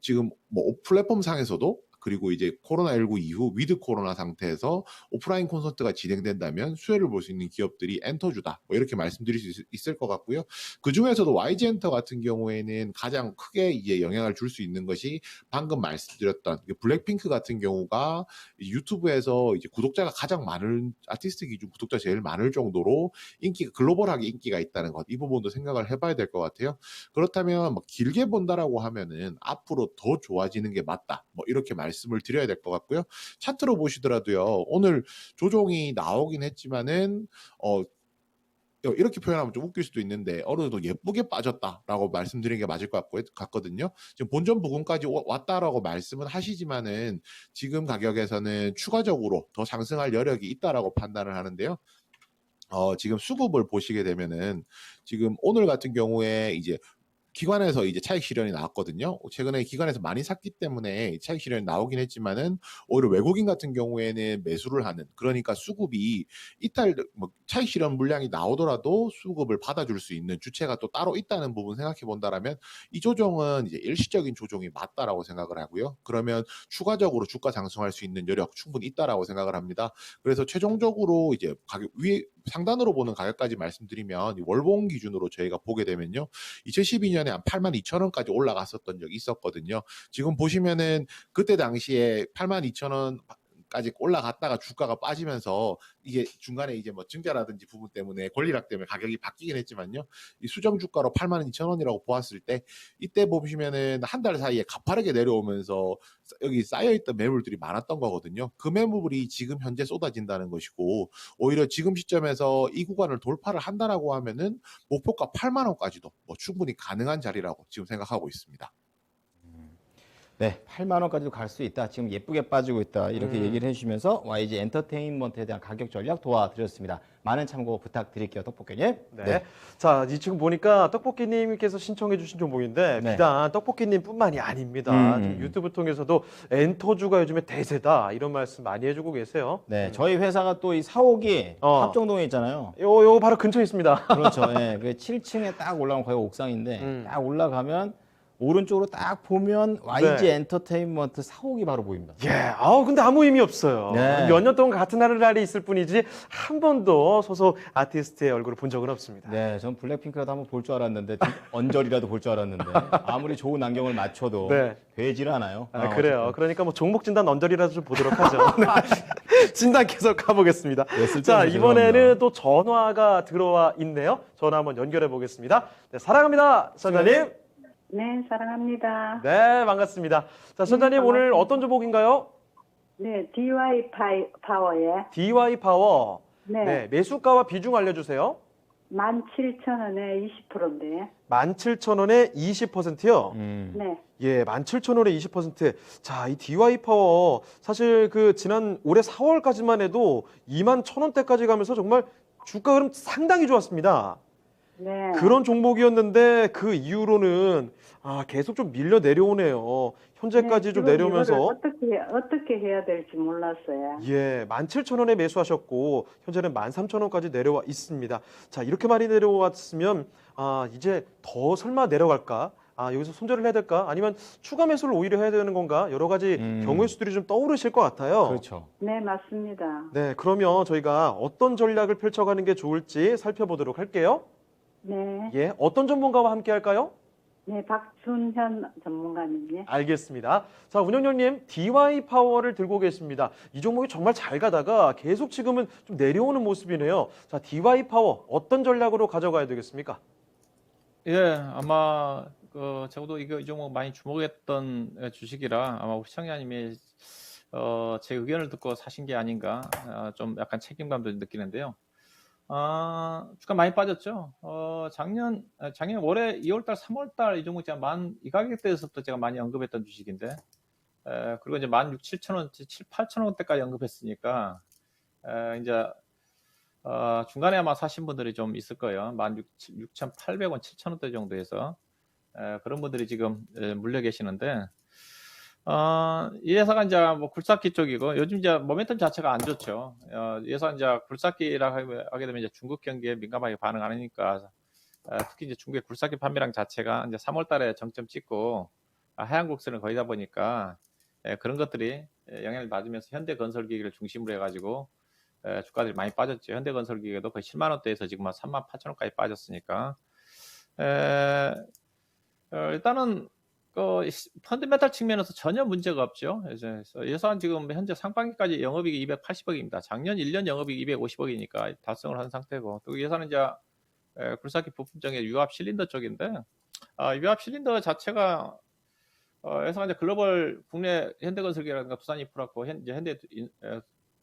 지금 뭐 플랫폼 상에서도 그리고 이제 코로나19 이후 위드 코로나 상태에서 오프라인 콘서트가 진행된다면 수혜를 볼 수 있는 기업들이 엔터주다. 뭐 이렇게 말씀드릴 수 있을 것 같고요. 그 중에서도 YG 엔터 같은 경우에는 가장 크게 이제 영향을 줄 수 있는 것이 방금 말씀드렸던 블랙핑크 같은 경우가 유튜브에서 이제 구독자가 가장 많은 아티스트 기준 구독자 제일 많을 정도로 인기가 글로벌하게 인기가 있다는 것, 이 부분도 생각을 해봐야 될 것 같아요. 그렇다면 뭐 길게 본다라고 하면은 앞으로 더 좋아지는 게 맞다. 뭐 이렇게 말씀을 드려야 될 것 같고요. 차트로 보시더라도요. 오늘 조정이 나오긴 했지만은 이렇게 표현하면 좀 웃길 수도 있는데 어느 정도 예쁘게 빠졌다라고 말씀드리는 게 맞을 것 같거든요. 지금 본전 부근까지 왔다라고 말씀은 하시지만은 지금 가격에서는 추가적으로 더 상승할 여력이 있다라고 판단을 하는데요. 지금 수급을 보시게 되면은 지금 오늘 같은 경우에 이제 기관에서 이제 차익 실현이 나왔거든요. 최근에 기관에서 많이 샀기 때문에 차익 실현이 나오긴 했지만은 오히려 외국인 같은 경우에는 매수를 하는, 그러니까 수급이 이탈 뭐 차익 실현 물량이 나오더라도 수급을 받아줄 수 있는 주체가 또 따로 있다는 부분 생각해 본다라면 이 조정은 이제 일시적인 조정이 맞다라고 생각을 하고요. 그러면 추가적으로 주가 상승할 수 있는 여력 충분히 있다라고 생각을 합니다. 그래서 최종적으로 이제 가격 위에 상단으로 보는 가격까지 말씀드리면 월봉 기준으로 저희가 보게 되면요. 2012년에 한 82,000원까지 올라갔었던 적이 있었거든요. 지금 보시면은 그때 당시에 82,000원까지 올라갔다가 주가가 빠지면서 이게 중간에 이제 뭐 증자라든지 부분 때문에 권리락 때문에 가격이 바뀌긴 했지만요. 이 수정 주가로 82,000원이라고 보았을 때 이때 보시면은 한 달 사이에 가파르게 내려오면서 여기 쌓여있던 매물들이 많았던 거거든요. 그 매물이 지금 현재 쏟아진다는 것이고 오히려 지금 시점에서 이 구간을 돌파를 한다라고 하면은 목표가 8만 원까지도 뭐 충분히 가능한 자리라고 지금 생각하고 있습니다. 네, 8만 원까지도 갈 수 있다. 지금 예쁘게 빠지고 있다. 이렇게 얘기를 해주시면서 YG 엔터테인먼트에 대한 가격 전략 도와드렸습니다. 많은 참고 부탁드릴게요, 떡볶이님. 네. 자, 이 지금 보니까 떡볶이님께서 신청해주신 종목인데 네. 비단 떡볶이님뿐만이 아닙니다. 음. 지금 유튜브 통해서도 엔터주가 요즘에 대세다 이런 말씀 많이 해주고 계세요. 네, 저희 회사가 또 이 사옥이 합정동에 있잖아요. 요거 바로 근처에 있습니다. 그렇죠. 예, 그 7층에 딱 올라가면 거기 옥상인데 딱 올라가면 오른쪽으로 딱 보면 YG 네. 엔터테인먼트 사옥이 바로 보입니다. 예, 근데 아무 의미 없어요. 네. 몇 년 동안 같은 하늘날이 있을 뿐이지 한 번도 소속 아티스트의 얼굴을 본 적은 없습니다. 네, 전 블랙핑크라도 한번 볼 줄 알았는데 언저리라도 볼 줄 알았는데 아무리 좋은 안경을 맞춰도 네. 되질 않아요. 그래요. 어쨌든. 그러니까 뭐 종목 진단 언저리라도 좀 보도록 하죠. 진단 계속 가보겠습니다. 쓸데없는 자, 이번에는 죄송합니다. 또 전화가 들어와 있네요. 전화 한번 연결해 보겠습니다. 네, 사랑합니다, 선자님. 네, 사랑합니다. 네, 반갑습니다. 자, 선자님 오늘 어떤 종목인가요? 네, DY 파워에 DY 파워. 네, 네, 매수가와 비중 알려주세요. 17,000원에 20%인데. 17,000원에 20%요. 네, 예, 17,000원에 20%. 자, 이 DY 파워 사실 그 지난 올해 4월까지만 해도 21,000원대까지 가면서 정말 주가 흐름 상당히 좋았습니다. 네. 그런 종목이었는데 그 이후로는 계속 좀 밀려 내려오네요. 현재까지 네, 좀 지금 내려오면서 이거를 어떻게 해야 될지 몰랐어요. 예, 17,000원에 매수하셨고 현재는 13,000원까지 내려와 있습니다. 자, 이렇게 많이 내려왔으면 이제 더 설마 내려갈까? 여기서 손절을 해야 될까? 아니면 추가 매수를 오히려 해야 되는 건가? 여러 가지 경우의 수들이 좀 떠오르실 것 같아요. 그렇죠. 네, 맞습니다. 네, 그러면 저희가 어떤 전략을 펼쳐가는 게 좋을지 살펴보도록 할게요. 네, 예, 어떤 전문가와 함께 할까요? 네, 박순현 전문가님. 알겠습니다. 자, 운영령님, DY 파워를 들고 계십니다. 이 종목이 정말 잘 가다가 계속 지금은 좀 내려오는 모습이네요. 자, DY 파워 어떤 전략으로 가져가야 되겠습니까? 예, 아마 저도 이 종목 많이 주목했던 주식이라 아마 우리 청자님이 제 의견을 듣고 사신 게 아닌가 좀 약간 책임감도 느끼는데요. 주가 많이 빠졌죠. 작년 올해 2월달, 3월달 이 종목 제가 이 가격대에서부터 제가 많이 언급했던 주식인데, 그리고 이제 16,000, 7,000, 8,000원대까지 언급했으니까, 이제 중간에 아마 사신 분들이 좀 있을 거예요. 16,800원, 7,000원대 정도에서 그런 분들이 지금 물려 계시는데. 이 회사가 이제 뭐 굴삭기 쪽이고 요즘 이제 모멘텀 자체가 안 좋죠. 이 회사 이제 굴삭기라고 하게 되면 이제 중국 경기에 민감하게 반응하니까 특히 이제 중국의 굴삭기 판매량 자체가 이제 3월달에 정점 찍고 하향 곡선을 거이다 보니까 그런 것들이 영향을 받으면서 현대건설기기를 중심으로 해가지고 주가들이 많이 빠졌죠. 현대건설기계도 거의 7만 원대에서 지금 한 3만 8천 원까지 빠졌으니까 일단은 펀드멘탈 측면에서 전혀 문제가 없죠. 그래서 예산 지금 현재 상반기까지 영업이익이 280억입니다. 작년 1년 영업이익 250억이니까 달성을 한 상태고 또 예산은 이제 굴삭기 부품종의 유압 실린더 쪽인데 유압 실린더 자체가 예산 이제 글로벌 국내 현대건설기라든가 두산인프라코 현대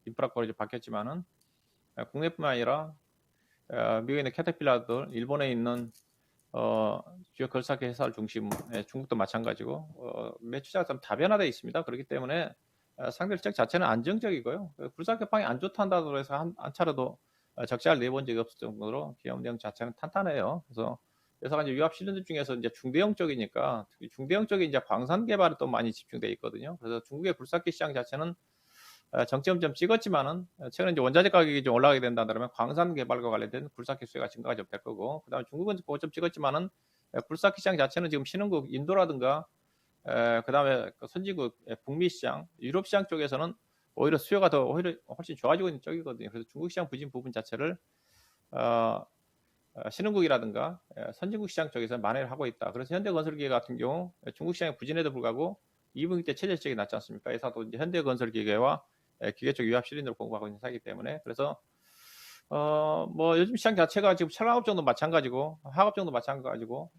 인프라코로 이제 바뀌었지만은 국내뿐만 아니라 미국에 있는 캐터필라들, 일본에 있는 주요 걸삭기 회사를 중심, 중국도 마찬가지고 매출자가 좀 다변화되어 있습니다. 그렇기 때문에 상대적 실적 자체는 안정적이고요. 굴삭기 방이 안 좋다 한다고 해서 한 차례도 적자를 내본 적이 없을 정도로 기업 내용 자체는 탄탄해요. 그래서 이제 유압 실린더 중에서 이제 중대형 쪽이니까 중대형 쪽에 이제 광산 개발에 또 많이 집중돼 있거든요. 그래서 중국의 굴삭기 시장 자체는 정점 좀 찍었지만은 최근에 이제 원자재 가격이 좀 올라가게 된다 그러면 광산 개발과 관련된 굴삭기 수요가 증가가 좀 될 거고 그다음에 중국은 고점 찍었지만은 굴삭기 시장 자체는 지금 신흥국 인도라든가 그다음에 선진국 북미 시장, 유럽 시장 쪽에서는 오히려 수요가 더 훨씬 좋아지고 있는 쪽이거든요. 그래서 중국 시장 부진 부분 자체를 신흥국이라든가 선진국 시장 쪽에서 만회를 하고 있다. 그래서 현대건설기계 같은 경우 중국 시장의 부진에도 불구하고 2분기 때 최저 실적이 났지 않습니까? 회사도 이제 현대건설기계와 기계 쪽 유압 실린더를 공급하고 있는 회사이기 때문에 그래서 뭐 요즘 시장 자체가 지금 철강업 정도 마찬가지고 화학 정도 마찬가지고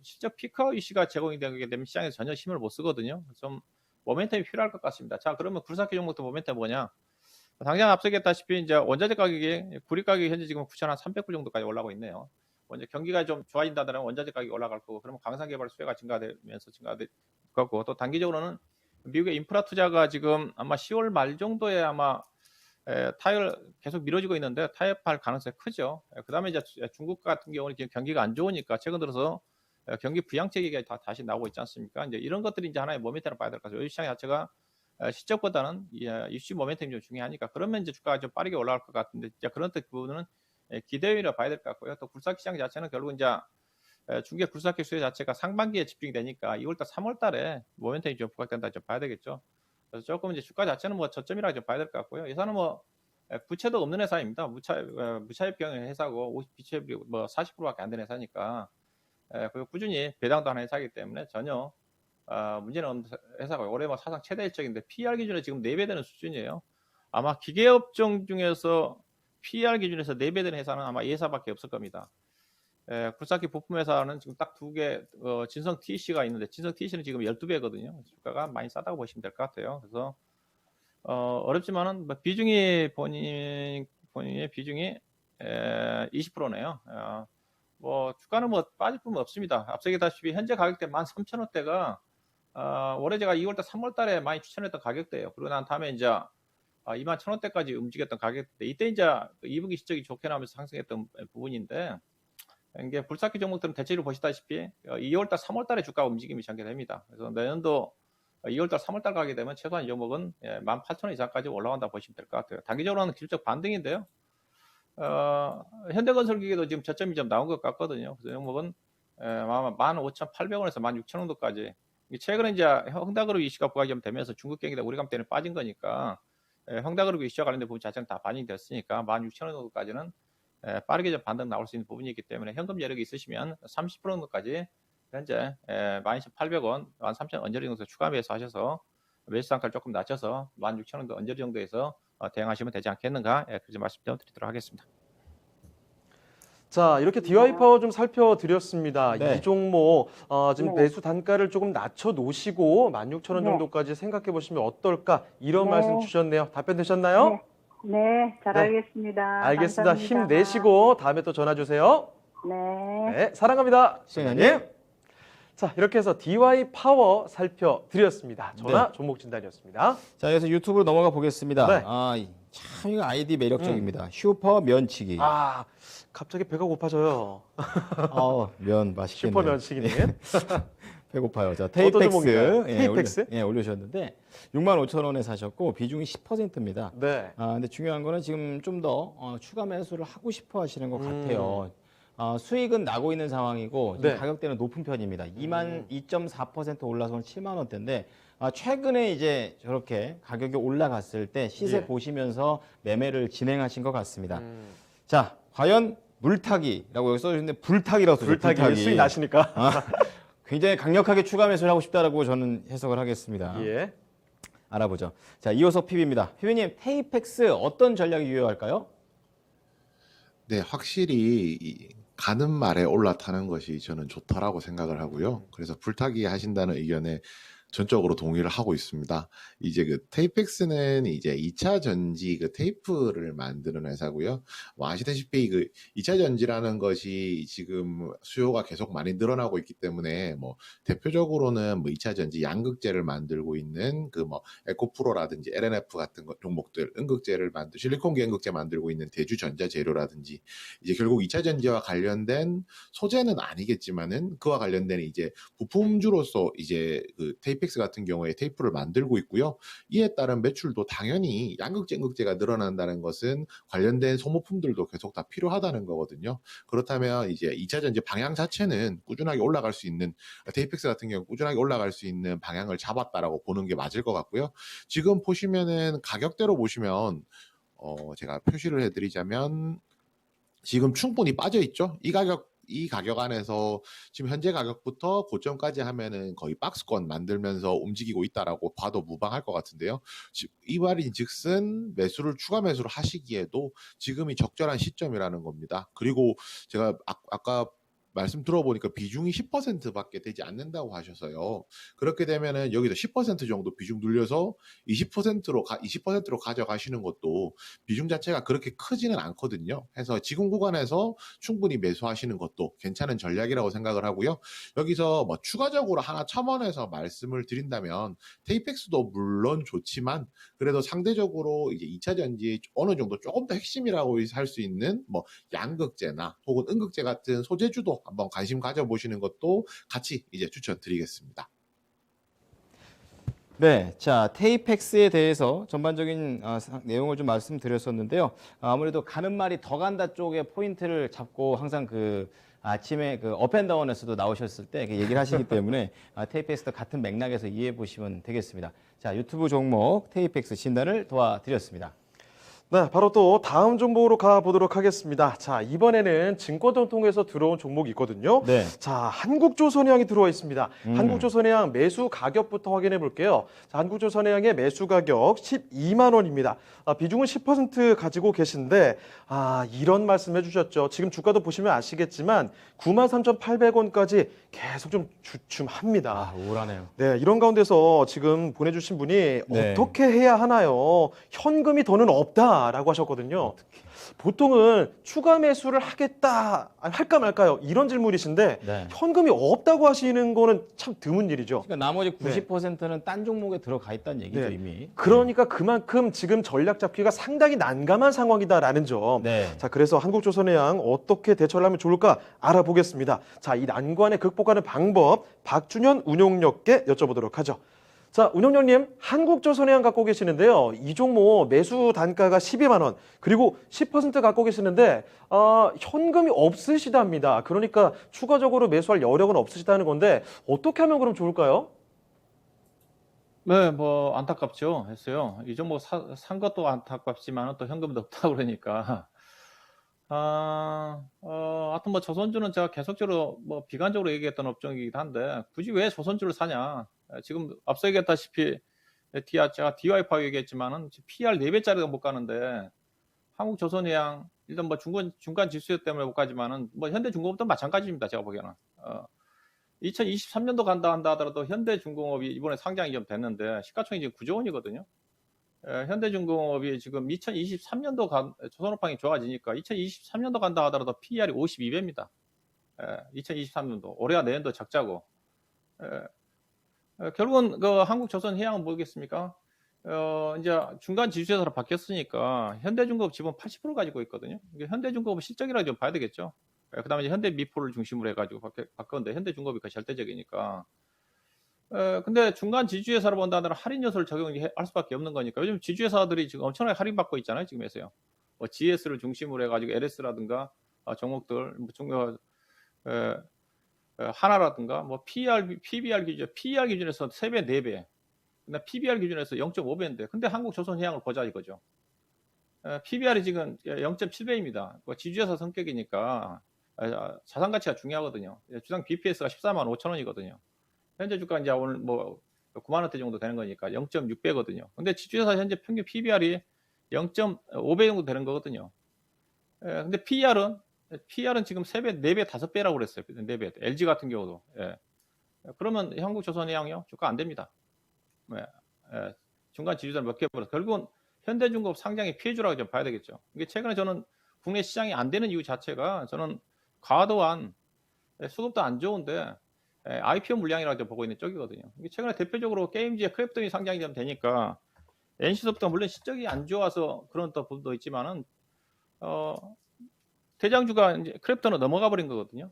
실적 피크아웃 이슈가 제공이 되게 되면 시장에서 전혀 힘을 못 쓰거든요. 좀 모멘텀이 필요할 것 같습니다. 자, 그러면 굴삭기 종목도 모멘텀 뭐냐? 당장 앞서 얘기했다시피 이제 원자재 가격이 구리 가격이 현재 지금 9,300불 정도까지 올라가고 있네요. 먼저 경기가 좀 좋아진다면 원자재 가격이 올라갈 거고 그러면 광산 개발 수요가 증가되면서 증가될 거고 또 단기적으로는 미국의 인프라 투자가 지금 아마 10월 말 정도에 아마 타협을 계속 미뤄지고 있는데 타협할 가능성이 크죠. 그다음에 이제 중국 같은 경우는 지금 경기가 안 좋으니까 최근 들어서 경기 부양책이 다시 나오고 있지 않습니까? 이제 이런 것들이 이제 하나의 모멘텀을 봐야 될 것 같아요. 시장 자체가 실적보다는 이슈 모멘텀이 좀 중요하니까 그러면 이제 주가가 좀 빠르게 올라갈 것 같은데 이제 그런 그 부분은 기대요인이라 봐야 될 것 같고요. 또 굴삭기 시장 자체는 결국 이제 중개 굴삭기 수요 자체가 상반기에 집중이 되니까 2월달, 3월달에 모멘텀이 좀 부각된다 좀 봐야 되겠죠. 그래서 조금 이제 주가 자체는 뭐 저점이라 좀 봐야 될 것 같고요. 예산은 뭐 부채도 없는 회사입니다. 무차입형 회사고 비채율이 뭐 40%밖에 안 되는 회사니까 그리고 꾸준히 배당도 하는 회사이기 때문에 전혀 문제는 없는 회사고요. 올해 뭐 사상 최대 일정인데 PER 기준에 지금 4배 되는 수준이에요. 아마 기계업종 중에서 PER 기준에서 4배 되는 회사는 아마 이 회사밖에 없을 겁니다. 굴삭기 부품 회사는 지금 딱 2개 진성 TC가 있는데 진성 TC는 지금 12배거든요. 주가가 많이 싸다고 보시면 될 것 같아요. 그래서 어렵지만은 뭐 비중이 본인의 비중이 20%네요. 뭐 주가는 뭐 빠질 부분 없습니다. 앞서 얘기했다시피 현재 가격대 13,000원대가 올해 제가 2월달 3월달에 많이 추천했던 가격대예요. 그러고 난 다음에 이제 21,000원대까지 움직였던 가격대. 이때 이제 2분기 실적이 좋게 나오면서 상승했던 부분인데 이게 굴삭기 종목들은 대체로 보시다시피 2월달, 3월달에 주가 움직임이 전개됩니다. 그래서 내년도 2월달, 3월달 가게 되면 최소한 이 종목은 18,000원 이상까지 올라간다 보시면 될 것 같아요. 단기적으로는 기술적 반등인데요. 현대건설기계도 지금 저점이 좀 나온 것 같거든요. 그래서 이 종목은 아마 15,800원에서 16,000원 정도까지 최근에 이제 헝다그룹 이슈가 부각이 좀 되면서 중국 경기가 우리감 때문에 빠진 거니까 헝다그룹 이슈와 관련된 부분 자체는 다 반영이 됐으니까 16,000원 정도까지는 빠르게 좀 반등 나올 수 있는 부분이 있기 때문에 현금 여력이 있으시면 30% 정도까지 현재 12,800원, 13,000원 언저리 정도 추가 매수하셔서 매수 단가를 조금 낮춰서 16,000원 언저리 정도에서 대응하시면 되지 않겠는가 그렇게 말씀드리도록 하겠습니다. 자, 이렇게 DY 파워 좀 살펴드렸습니다. 네. 이 종목 지금 네. 매수 단가를 조금 낮춰 놓으시고 16,000원 네. 정도까지 생각해 보시면 어떨까? 이런 네. 말씀 주셨네요. 답변 되셨나요? 네. 네, 잘 네. 알겠습니다. 알겠습니다. 감사합니다. 힘내시고 다음에 또 전화 주세요. 네. 네, 사랑합니다. 시청자님. 자, 이렇게 해서 DY 파워 살펴드렸습니다. 전화 종목 진단이었습니다. 자, 그래서 유튜브로 넘어가 보겠습니다. 네. 참 이거 아이디 매력적입니다. 슈퍼 면치기. 갑자기 배가 고파져요. 면 맛있겠네요. 슈퍼 면치기님. 배고파요. 자, 어떤 테이펙스. 종목인가요? 테이펙스? 올려주셨는데 65,000원에 사셨고 비중이 10%입니다. 네. 근데 중요한 거는 지금 좀 더 추가 매수를 하고 싶어 하시는 것 같아요. 수익은 나고 있는 상황이고 지금 네. 가격대는 높은 편입니다. 2.4% 올라서 7만 원대인데 최근에 이제 저렇게 가격이 올라갔을 때 시세 예. 보시면서 매매를 진행하신 것 같습니다. 자, 과연 물타기라고 여기 써주는데 불타기라고 써요. 불타기 수익 나시니까. 굉장히 강력하게 추가 매수를 하고 싶다라고 저는 해석을 하겠습니다. 예. 알아보죠. 자, 이호석 PB입니다. PB님, 테이펙스 어떤 전략이 유효할까요? 네, 확실히 가는 말에 올라타는 것이 저는 좋다라고 생각을 하고요. 그래서 불타기 하신다는 의견에 전적으로 동의를 하고 있습니다. 이제 그 테이펙스는 이제 2차 전지 그 테이프를 만드는 회사고요. 뭐 아시다시피 그 2차 전지라는 것이 지금 수요가 계속 많이 늘어나고 있기 때문에 뭐 대표적으로는 뭐 2차 전지 양극재를 만들고 있는 그 뭐 에코프로라든지 LNF 같은 종목들, 응극재를 실리콘계 응극재 만들고 있는 대주전자재료라든지 이제 결국 2차 전지와 관련된 소재는 아니겠지만은 그와 관련된 이제 부품주로서 이제 그 테이펙스 같은 경우에 테이프를 만들고 있고요. 이에 따른 매출도 당연히 양극재, 응극재가 늘어난다는 것은 관련된 소모품들도 계속 다 필요하다는 거거든요. 그렇다면 이제 2차 전지 방향 자체는 꾸준하게 올라갈 수 있는 테이펙스 같은 경우 꾸준하게 올라갈 수 있는 방향을 잡았다라고 보는 게 맞을 것 같고요. 지금 보시면은 가격대로 보시면 제가 표시를 해드리자면 지금 충분히 빠져 있죠. 이 가격 안에서 지금 현재 가격부터 고점까지 하면은 거의 박스권 만들면서 움직이고 있다라고 봐도 무방할 것 같은데요. 이 말인 즉슨 추가 매수를 하시기에도 지금이 적절한 시점이라는 겁니다. 그리고 제가 아까 말씀 들어보니까 비중이 10%밖에 되지 않는다고 하셔서요. 그렇게 되면은 여기서 10% 정도 비중 늘려서 20%로 가져가시는 것도 비중 자체가 그렇게 크지는 않거든요. 해서 지금 구간에서 충분히 매수하시는 것도 괜찮은 전략이라고 생각을 하고요. 여기서 뭐 추가적으로 하나 첨언해서 말씀을 드린다면 테이펙스도 물론 좋지만 그래도 상대적으로 이제 2차 전지 어느 정도 조금 더 핵심이라고 할 수 있는 뭐 양극재나 혹은 응극재 같은 소재주도 한번 관심 가져보시는 것도 같이 이제 추천드리겠습니다. 네, 자 테이펙스에 대해서 전반적인 내용을 좀 말씀드렸었는데요. 아무래도 가는 말이 더 간다 쪽에 포인트를 잡고 항상 그 아침에 그 업앤다운에서도 나오셨을 때 얘기를 하시기 때문에 테이펙스도 같은 맥락에서 이해해 보시면 되겠습니다. 자, 유튜브 종목 테이펙스 진단을 도와드렸습니다. 네, 바로 또 다음 종목으로 가보도록 하겠습니다. 자, 이번에는 증권을 통해서 들어온 종목이 있거든요. 네. 자, 한국조선해양이 들어와 있습니다. 한국조선해양 매수 가격부터 확인해 볼게요. 자, 한국조선해양의 매수 가격 12만 원입니다. 비중은 10% 가지고 계신데 이런 말씀 해주셨죠. 지금 주가도 보시면 아시겠지만 93,800원까지 계속 좀 주춤합니다. 우울하네요. 네, 이런 가운데서 지금 보내주신 분이 네. 어떻게 해야 하나요? 현금이 더는 없다라고 하셨거든요. 보통은 추가 매수를 할까 말까요? 이런 질문이신데 네. 현금이 없다고 하시는 거는 참 드문 일이죠. 그러니까 나머지 90%는 딴 종목에 들어가 있다는 얘기죠, 네. 이미. 그러니까 그만큼 지금 전략 잡기가 상당히 난감한 상황이다라는 점. 네. 자, 그래서 한국조선해양 어떻게 대처를 하면 좋을까 알아보겠습니다. 자, 이 난관에 극복하는 방법 박준현 운용력께 여쭤보도록 하죠. 자, 운용력님, 한국조선해양 갖고 계시는데요. 이 종목 매수 단가가 12만 원, 그리고 10% 갖고 계시는데 현금이 없으시답니다. 그러니까 추가적으로 매수할 여력은 없으시다는 건데 어떻게 하면 그럼 좋을까요? 네, 뭐 안타깝죠. 했어요. 이 종목 산 것도 안타깝지만 또 현금도 없다 그러니까. 하여튼 뭐 조선주는 제가 계속적으로 뭐 비관적으로 얘기했던 업종이긴 한데 굳이 왜 조선주를 사냐? 지금 앞서 얘기했다시피 제가 DY파 얘기했지만은 PR 4배짜리가 못 가는데 한국조선해양 일단 뭐 중간 지수 때문에 못 가지만은 뭐 현대중공업도 마찬가지입니다. 제가 보기에는 2023년도 간다 하더라도 현대중공업이 이번에 상장이 좀 됐는데 시가총액이 지금 9조 원이거든요. 현대중공업이 지금 2023년도 조선업황이 좋아지니까 2023년도 간다 하더라도 PER이 52배입니다. 2023년도 올해와 내년도 적자고. 결국은 그 한국조선해양은 뭐겠습니까? 이제 중간 지수에서 바뀌었으니까 현대중공업 지분 80% 가지고 있거든요. 현대중공업 실적이라고 좀 봐야 되겠죠. 그다음에 이제 현대미포를 중심으로 해가지고 바꿨는데 현대중공업이 그 절대적이니까. 근데 중간 지주회사로 본다면 할인 요소를 적용할 수밖에 없는 거니까 요즘 지주회사들이 지금 엄청나게 할인받고 있잖아요. 지금에서요. 뭐 GS를 중심으로 해가지고 LS라든가 종목들, 하나라든가 뭐 PBR 기준에서 3배, 4배 근데 PBR 기준에서 0.5배인데, 근데 한국조선해양을 보자 이거죠. PBR이 지금 0.7배입니다. 지주회사 성격이니까 자산 가치가 중요하거든요. 주당 BPS가 14만 5천 원이거든요. 현재 주가 이제 오늘 뭐 9만 원대 정도 되는 거니까 0.6배거든요. 근데 지주회사 현재 평균 PBR이 0.5배 정도 되는 거거든요. 근데 PER은 지금 3배, 4배, 5배라고 그랬어요. 4배. LG 같은 경우도. 그러면 한국조선해양이요? 주가 안 됩니다. 중간 지주사 몇 개 벌어서 결국은 현대중공업 상장의 피해주라고 좀 봐야 되겠죠. 이게 최근에 저는 국내 시장이 안 되는 이유 자체가 저는 과도한 수급도 안 좋은데 IPO 물량이라고 보고 있는 쪽이거든요. 이게 최근에 대표적으로 게임즈의 크래프톤이 상장이 되니까 NC소프트가 물론 실적이 안 좋아서 그런 또 부분도 있지만은 대장주가 이제 크래프톤으로 넘어가 버린 거거든요.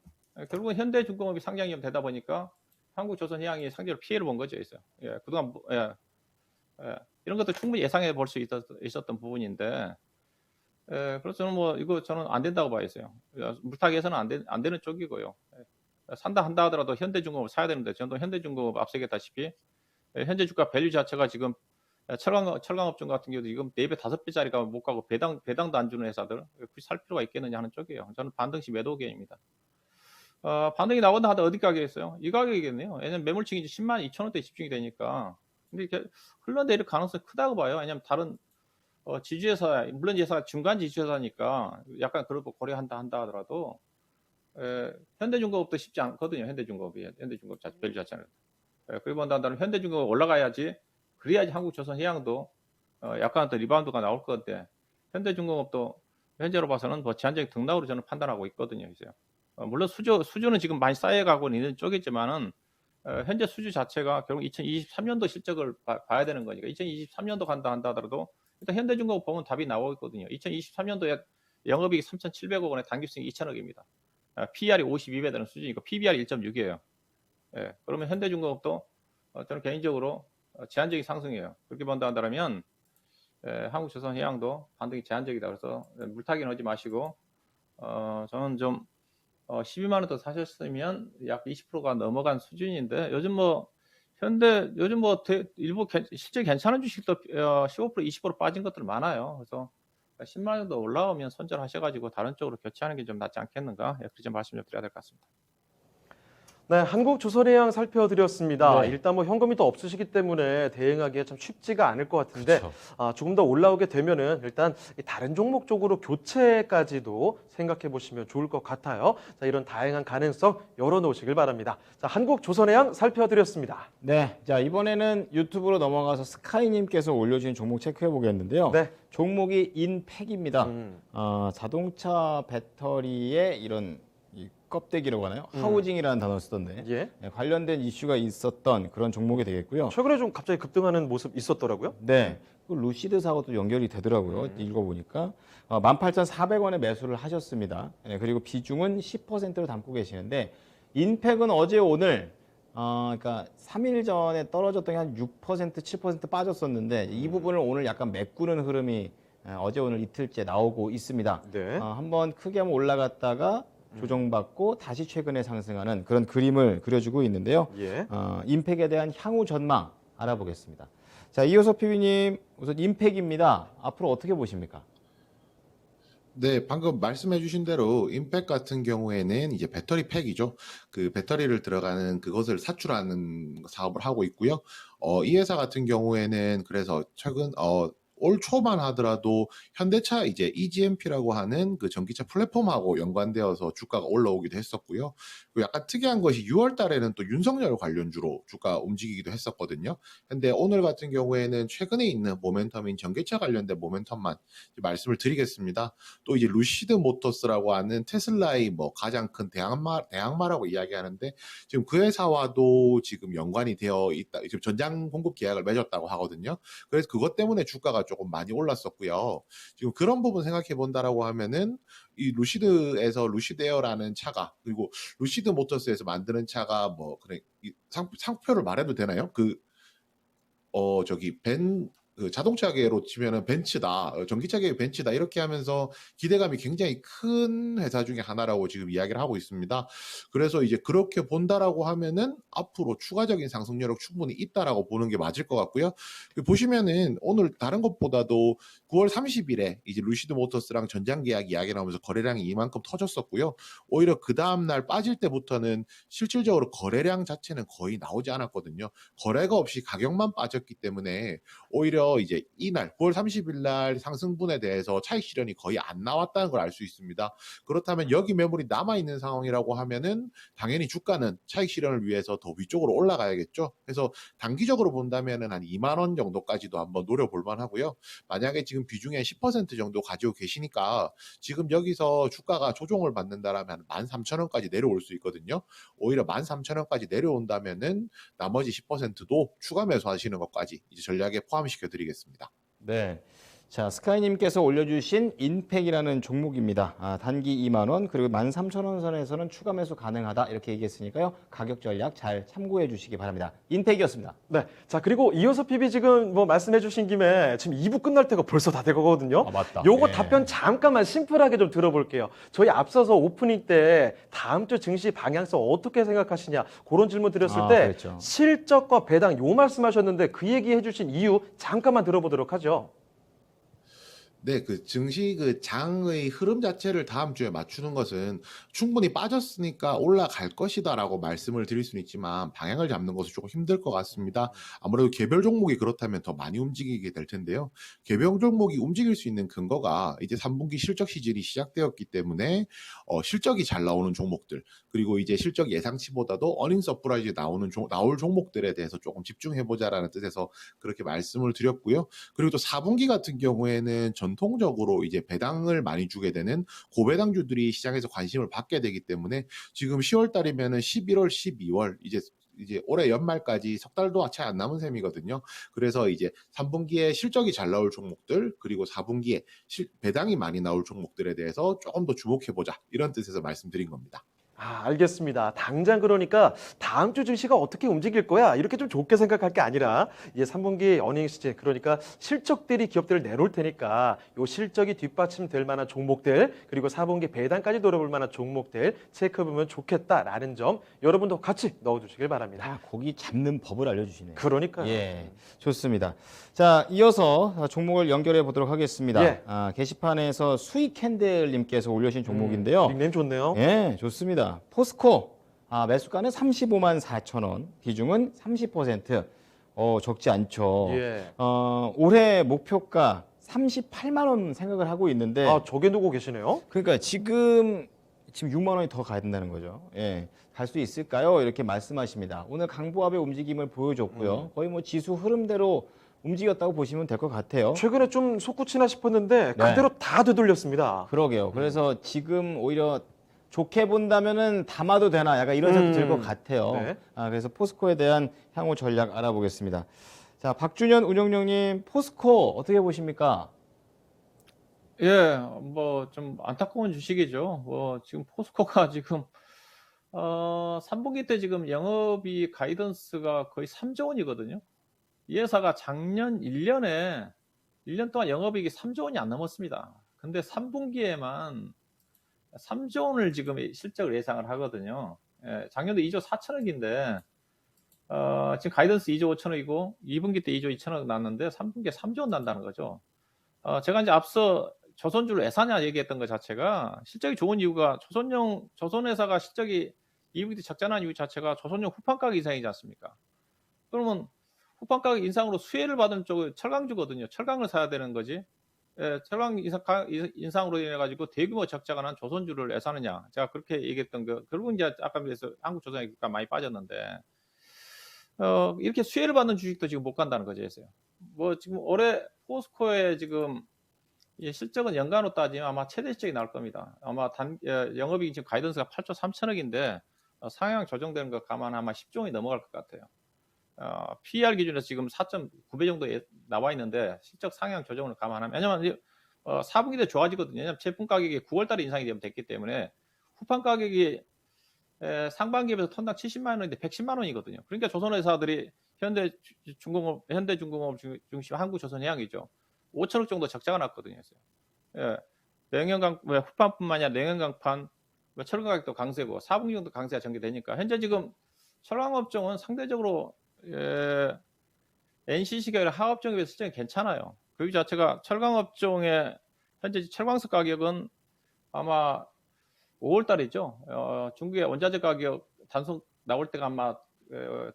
결국은 현대중공업이 상장이 되다 보니까 한국조선해양이 상대로 피해를 본 거죠. 그동안 이런 것도 충분히 예상해 볼 수 있었던 부분인데, 그래서 저는 뭐 이거 저는 안 된다고 봐요. 물타기에서는 안 되는 쪽이고요. 산다 한다 하더라도 현대중공업을 사야 되는데, 저도 현대중공업 앞서 얘기했다시피 현재 주가 밸류 자체가 지금 철강업종 같은 경우도 지금 4배, 5배짜리가 못 가고 배당도 안 주는 회사들 굳이 살 필요가 있겠느냐 하는 쪽이에요. 저는 반등시 매도 의견입니다. 반등이 나온다 하다 어디 가격이겠어요? 이 가격이겠네요. 왜냐면 매물층이 이제 10만 2천 원대에 집중이 되니까. 근데 이렇게 흘러내릴 가능성이 크다고 봐요. 왜냐면 다른 지주회사, 물론 회사가 중간 지주회사니까 약간 그런 거 고려한다 하더라도 현대중공업도 쉽지 않거든요. 현대중공업 밸류 자체는. 그리고 한다면 현대중공업 올라가야지, 그래야지 한국조선해양도 약간 더 리바운드가 나올 건데, 현대중공업도 현재로 봐서는 뭐 제한적인 등락으로 저는 판단하고 있거든요. 이제. 물론 수주는 지금 많이 쌓여가고 있는 쪽이지만은 현재 수주 자체가 결국 2023년도 실적을 봐야 되는 거니까 2023년도 간다 하더라도 일단 현대중공업 보면 답이 나오거든요. 2023년도에 영업이익 3,700억 원에 당기수익 2,000억입니다. PER이 52배 되는 수준이고 PBR이 1.6이에요. 그러면 현대중공업도 저는 개인적으로 제한적인 상승이에요. 그렇게 본다 한다면 한국조선해양도 반등이 제한적이다. 그래서 물타기는 하지 마시고 저는 좀 12만 원 더 사셨으면 약 20%가 넘어간 수준인데, 요즘 뭐 일부 실제 괜찮은 주식도 15% 20% 빠진 것들 많아요. 그래서 10만 원 정도 올라오면 손절하셔가지고 다른 쪽으로 교체하는 게 좀 낫지 않겠는가, 그렇게 말씀 좀 드려야 될 것 같습니다. 네, 한국조선해양 살펴드렸습니다. 네. 일단 뭐 현금이 더 없으시기 때문에 대응하기가 참 쉽지가 않을 것 같은데, 그쵸. 조금 더 올라오게 되면은 일단 다른 종목 쪽으로 교체까지도 생각해 보시면 좋을 것 같아요. 자, 이런 다양한 가능성 열어놓으시길 바랍니다. 자, 한국조선해양 살펴드렸습니다. 네, 자 이번에는 유튜브로 넘어가서 스카이님께서 올려주신 종목 체크해 보겠는데요. 네. 종목이 인팩입니다. 음. 자동차 배터리의 이런 이 껍데기라고 하나요? 하우징이라는 단어 쓰던데. 예. 네, 관련된 이슈가 있었던 그런 종목이 되겠고요. 최근에 좀 갑자기 급등하는 모습 있었더라고요. 네, 그 루시드사하고도 연결이 되더라고요. 읽어보니까 18,400원에 매수를 하셨습니다. 네, 그리고 비중은 10%를 담고 계시는데, 인팩은 어제 오늘 그러니까 3일 전에 떨어졌던 게 한 6%, 7% 빠졌었는데, 이 부분을 오늘 약간 메꾸는 흐름이 어제 오늘 이틀째 나오고 있습니다. 네. 한번 크게 한번 올라갔다가 조정받고 다시 최근에 상승하는 그런 그림을 그려주고 있는데요. 예. 인팩에 대한 향후 전망 알아보겠습니다. 자, 이호석 PB님, 우선 인팩입니다. 앞으로 어떻게 보십니까? 네, 방금 말씀해 주신 대로 임팩 같은 경우에는 이제 배터리 팩이죠. 그 배터리를 들어가는 그것을 사출하는 사업을 하고 있고요. 이 회사 같은 경우에는 그래서 최근 올 초만 하더라도 현대차 이제 EGMP라고 하는 그 전기차 플랫폼하고 연관되어서 주가가 올라오기도 했었고요. 그리고 약간 특이한 것이 6월 달에는 또 윤석열 관련주로 주가 움직이기도 했었거든요. 근데 오늘 같은 경우에는 최근에 있는 모멘텀인 전기차 관련된 모멘텀만 말씀을 드리겠습니다. 또 이제 루시드 모터스라고 하는 테슬라의 뭐 가장 큰 대항마라고 이야기하는데, 지금 그 회사와도 지금 연관이 되어 있다. 지금 전장 공급 계약을 맺었다고 하거든요. 그래서 그것 때문에 주가가 조금 많이 올랐었고요. 지금 그런 부분 생각해 본다라고 하면은 이 루시드에서 루시드에어라는 차가, 그리고 루시드 모터스에서 만드는 차가 뭐 그래, 이 상표를 말해도 되나요? 저기 그 자동차계로 치면은 벤츠다, 전기차계의 벤츠다 이렇게 하면서 기대감이 굉장히 큰 회사 중에 하나라고 지금 이야기를 하고 있습니다. 그래서 이제 그렇게 본다라고 하면은 앞으로 추가적인 상승 여력 충분히 있다라고 보는 게 맞을 것 같고요. 보시면은 오늘 다른 것보다도 9월 30일에 이제 루시드 모터스랑 전장 계약 이야기 나오면서 거래량이 이만큼 터졌었고요. 오히려 그 다음 날 빠질 때부터는 실질적으로 거래량 자체는 거의 나오지 않았거든요. 거래가 없이 가격만 빠졌기 때문에 오히려 이제 이날 9월 30일 날 상승분에 대해서 차익 실현이 거의 안 나왔다는 걸 알 수 있습니다. 그렇다면 여기 매물이 남아 있는 상황이라고 하면은 당연히 주가는 차익 실현을 위해서 더 위쪽으로 올라가야겠죠. 그래서 단기적으로 본다면은 한 2만 원 정도까지도 한번 노려볼 만하고요. 만약에 지금 비중의 10% 정도 가지고 계시니까 지금 여기서 주가가 조정을 받는다라면 13,000원까지 내려올 수 있거든요. 오히려 13,000원까지 내려온다면은 나머지 10%도 추가 매수하시는 것까지 이제 전략에 포함시켜 드리겠습니다. 네. 자, 스카이님께서 올려주신 인팩이라는 종목입니다. 단기 2만 원, 그리고 13,000원 선에서는 추가 매수 가능하다 이렇게 얘기했으니까요. 가격 전략 잘 참고해 주시기 바랍니다. 인팩이었습니다. 네. 자, 그리고 이어서 PB 지금 뭐 말씀해 주신 김에 지금 2부 끝날 때가 벌써 다 되거든요. 아, 맞다. 요거 예. 답변 잠깐만 심플하게 좀 들어볼게요. 저희 앞서서 오프닝 때 다음 주 증시 방향성 어떻게 생각하시냐 그런 질문 드렸을 때 그랬죠. 실적과 배당 요 말씀하셨는데 그 얘기 해주신 이유 잠깐만 들어보도록 하죠. 네, 그 증시 그 장의 흐름 자체를 다음 주에 맞추는 것은 충분히 빠졌으니까 올라갈 것이다라고 말씀을 드릴 수는 있지만 방향을 잡는 것은 조금 힘들 것 같습니다. 아무래도 개별 종목이 그렇다면 더 많이 움직이게 될 텐데요. 개별 종목이 움직일 수 있는 근거가 이제 3분기 실적 시즌이 시작되었기 때문에 실적이 잘 나오는 종목들 그리고 이제 실적 예상치보다도 어닝 서프라이즈 나올 종목들에 대해서 조금 집중해보자라는 뜻에서 그렇게 말씀을 드렸고요. 그리고 또 4분기 같은 경우에는 전통적으로 이제 배당을 많이 주게 되는 고배당주들이 시장에서 관심을 받게 되기 때문에 지금 10월 달이면은 11월, 12월 이제 올해 연말까지 석 달도 채 안 남은 셈이거든요. 그래서 이제 3분기에 실적이 잘 나올 종목들 그리고 4분기에 배당이 많이 나올 종목들에 대해서 조금 더 주목해보자 이런 뜻에서 말씀드린 겁니다. 알겠습니다. 당장 그러니까 다음 주 증시가 어떻게 움직일 거야 이렇게 좀 좋게 생각할 게 아니라 이제 3분기 어닝 시즌 그러니까 실적들이 기업들을 내놓을 테니까 요 실적이 뒷받침될 만한 종목들 그리고 4분기 배당까지 노려볼 만한 종목들 체크해보면 좋겠다라는 점 여러분도 같이 넣어주시길 바랍니다. 고기 잡는 법을 알려주시네요. 그러니까요. 예, 좋습니다. 자, 이어서 종목을 연결해 보도록 하겠습니다. 예. 게시판에서 수익캔들님께서 올려주신 종목인데요. 닉네임 좋네요. 예, 좋습니다. 포스코 매수가는 35만 4천 원, 비중은 30%. 적지 않죠. 예. 올해 목표가 38만 원 생각을 하고 있는데 저게 누구 계시네요? 그러니까 지금 6만 원이 더 가야 된다는 거죠. 예. 갈 수 있을까요? 이렇게 말씀하십니다. 오늘 강보합의 움직임을 보여줬고요. 거의 뭐 지수 흐름대로 움직였다고 보시면 될 것 같아요. 최근에 좀 속구치나 싶었는데 그대로 다 되돌렸습니다. 그러게요. 그래서 지금 오히려 좋게 본다면은 담아도 되나 약간 이런 생각도 들 것 같아요. 네. 그래서 포스코에 대한 향후 전략 알아보겠습니다. 자, 박준현 운영령님, 포스코 어떻게 보십니까? 예, 뭐 좀 안타까운 주식이죠. 뭐 지금 포스코가 지금 3분기 때 지금 영업이 가이던스가 거의 3조 원이거든요. 이 회사가 작년 1년 동안 영업이익이 3조 원이 안 넘었습니다. 근데 3분기에만 3조 원을 지금 실적을 예상을 하거든요. 예, 작년도 2조 4천억인데 지금 가이던스 2조 5천억이고 2분기 때 2조 2천억 났는데 3분기에 3조 원 난다는 거죠. 제가 이제 앞서 조선주를 왜 사냐 얘기했던 것 자체가 실적이 좋은 이유가 조선회사가 실적이 2분기 때 적자난 이유 자체가 조선용 후판 가격 인상이지 않습니까? 그러면 후판 가격 인상으로 수혜를 받은 쪽은 철강주거든요. 철강을 사야 되는 거지. 예, 철강 인상으로 인해 가지고 대규모 적자가 난 조선주를 왜 사느냐. 제가 그렇게 얘기했던 거. 결국 이제 아까 비해서 한국조선의 주가 많이 빠졌는데 이렇게 수혜를 받는 주식도 지금 못 간다는 거죠. 뭐 지금 올해 포스코의 지금 실적은 연간으로 따지면 아마 최대 실적이 나올 겁니다. 아마 영업이익 지금 가이던스가 8조 3천억인데 상향 조정되는 거 감안하면 아마 10조 원이 넘어갈 것 같아요. PER 기준에서 지금 4.9배 정도 나와 있는데 실적 상향 조정을 감안하면 왜냐면 4분기 때 좋아지거든요. 왜냐면 제품 가격이 9월 달에 인상이 됐기 때문에 후판 가격이 상반기에 비해서 톤당 70만 원인데 110만 원이거든요. 그러니까 조선회사들이 현대중공업 중심 한국조선해양이죠. 5천억 정도 적자가 났거든요. 예. 냉연강 후판뿐만 아니라 냉연강판, 철강 가격도 강세고 4분기 정도 강세가 전개되니까 현재 지금 철강업종은 상대적으로 NCC 계열 하업종에 비해서 수준이 괜찮아요. 그 자체가 철강업종의 현재 철광석 가격은 아마 5월 달이죠. 중국의 원자재 가격 단속 나올 때가 아마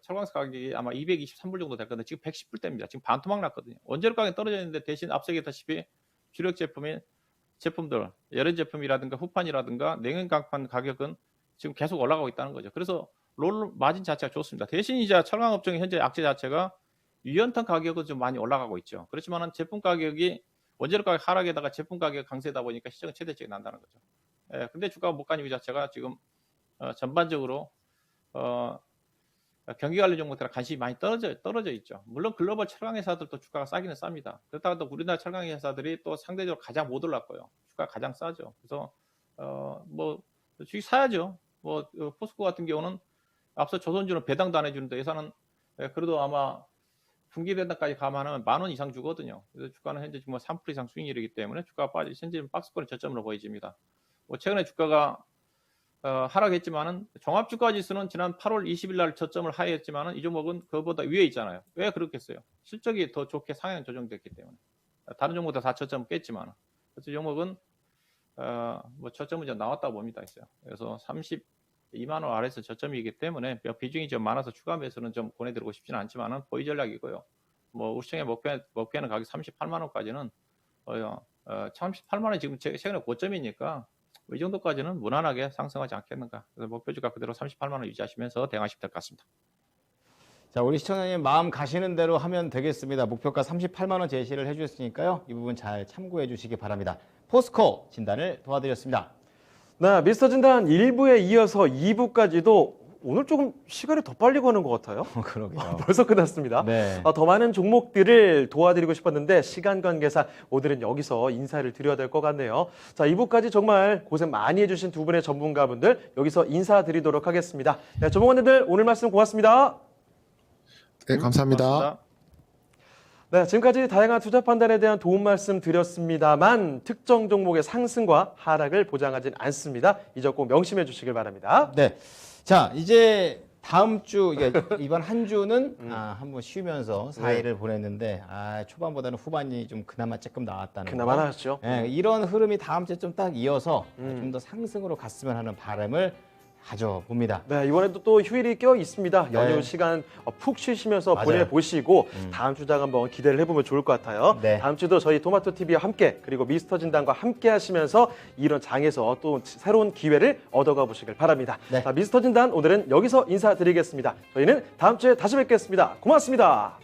철광석 가격이 아마 223불 정도 될 건데 지금 110불대입니다. 지금 반토막 났거든요. 원재료 가격이 떨어져 있는데 대신 앞서 얘기했다시피 주력 제품들, 열연 제품이라든가 후판이라든가 냉연강판 가격은 지금 계속 올라가고 있다는 거죠. 그래서 롤 마진 자체가 좋습니다. 대신 이제 철강업종의 현재 악재 자체가 유연탄 가격은 좀 많이 올라가고 있죠. 그렇지만은 제품 가격이 원재료 가격 하락에다가 제품 가격 강세다 보니까 시장 최대치가 난다는 거죠. 예, 근데 주가 못 가는 이유 자체가 지금 전반적으로 경기 관련 종목들과 관심이 많이 떨어져 있죠. 물론 글로벌 철강 회사들도 주가가 싸기는 쌉니다. 그렇다고 또 우리나라 철강 회사들이 또 상대적으로 가장 못 올랐고요. 주가가 가장 싸죠. 그래서 뭐 주식 사야죠. 뭐 포스코 같은 경우는 앞서 조선주는 배당도 안 해주는데 예산은 그래도 아마 분기 배당까지 감안하면 10,000원 이상 주거든요. 그래서 주가는 현재 지금 3% 이상 수익률이기 때문에 주가가 빠지 현재는 박스권의 저점으로 보여집니다. 뭐 최근에 주가가 하락했지만은 종합주가지수는 지난 8월 20일 날 저점을 하회했지만은 이 종목은 그거보다 위에 있잖아요. 왜 그렇겠어요? 실적이 더 좋게 상향 조정됐기 때문에. 다른 종목도 다 저점을 깼지만 그래서 이 종목은 뭐 저점은 이제 나왔다 봅니다. 있어요. 그래서 32만 원 아래에서 저점이기 때문에 비중이 좀 많아서 추가 매수는 좀 보내드리고 싶지는 않지만은 보유 전략이고요. 뭐 우시청의 목표는 가격 38만 원까지는 38만 원이 지금 최근에 고점이니까 이 정도까지는 무난하게 상승하지 않겠는가. 그래서 목표 주가 그대로 38만 원 유지하시면서 대응하시면 될 것 같습니다. 자, 우리 시청자님 마음 가시는 대로 하면 되겠습니다. 목표가 38만 원 제시를 해주셨으니까요. 이 부분 잘 참고해 주시기 바랍니다. 포스코 진단을 도와드렸습니다. 네, 미스터 진단 1부에 이어서 2부까지도 오늘 조금 시간이 더 빨리 가는 것 같아요. 그러게요. 벌써 끝났습니다. 네. 더 많은 종목들을 도와드리고 싶었는데 시간 관계상 오늘은 여기서 인사를 드려야 될 것 같네요. 자, 2부까지 정말 고생 많이 해주신 두 분의 전문가분들 여기서 인사드리도록 하겠습니다. 네, 전문가님들 오늘 말씀 고맙습니다. 네, 감사합니다. 고맙습니다. 네, 지금까지 다양한 투자 판단에 대한 도움 말씀 드렸습니다만 특정 종목의 상승과 하락을 보장하진 않습니다. 이 점 꼭 명심해 주시길 바랍니다. 네. 자, 이제 다음 주, 이번 한 주는 한번 쉬면서 4일을 보냈는데, 초반보다는 후반이 좀 그나마 조금 나왔다는 그나마 거. 나왔죠. 네, 이런 흐름이 다음 주에 좀 딱 이어서 좀 더 상승으로 갔으면 하는 바람을 가져봅니다. 네, 이번에도 또 휴일이 껴 있습니다. 연휴 네. 시간 푹 쉬시면서 맞아요. 보내보시고 다음 주장 한번 기대를 해보면 좋을 것 같아요. 네. 다음 주도 저희 토마토TV와 함께 그리고 미스터 진단과 함께 하시면서 이런 장에서 또 새로운 기회를 얻어가 보시길 바랍니다. 네. 자, 미스터 진단 오늘은 여기서 인사드리겠습니다. 저희는 다음 주에 다시 뵙겠습니다. 고맙습니다.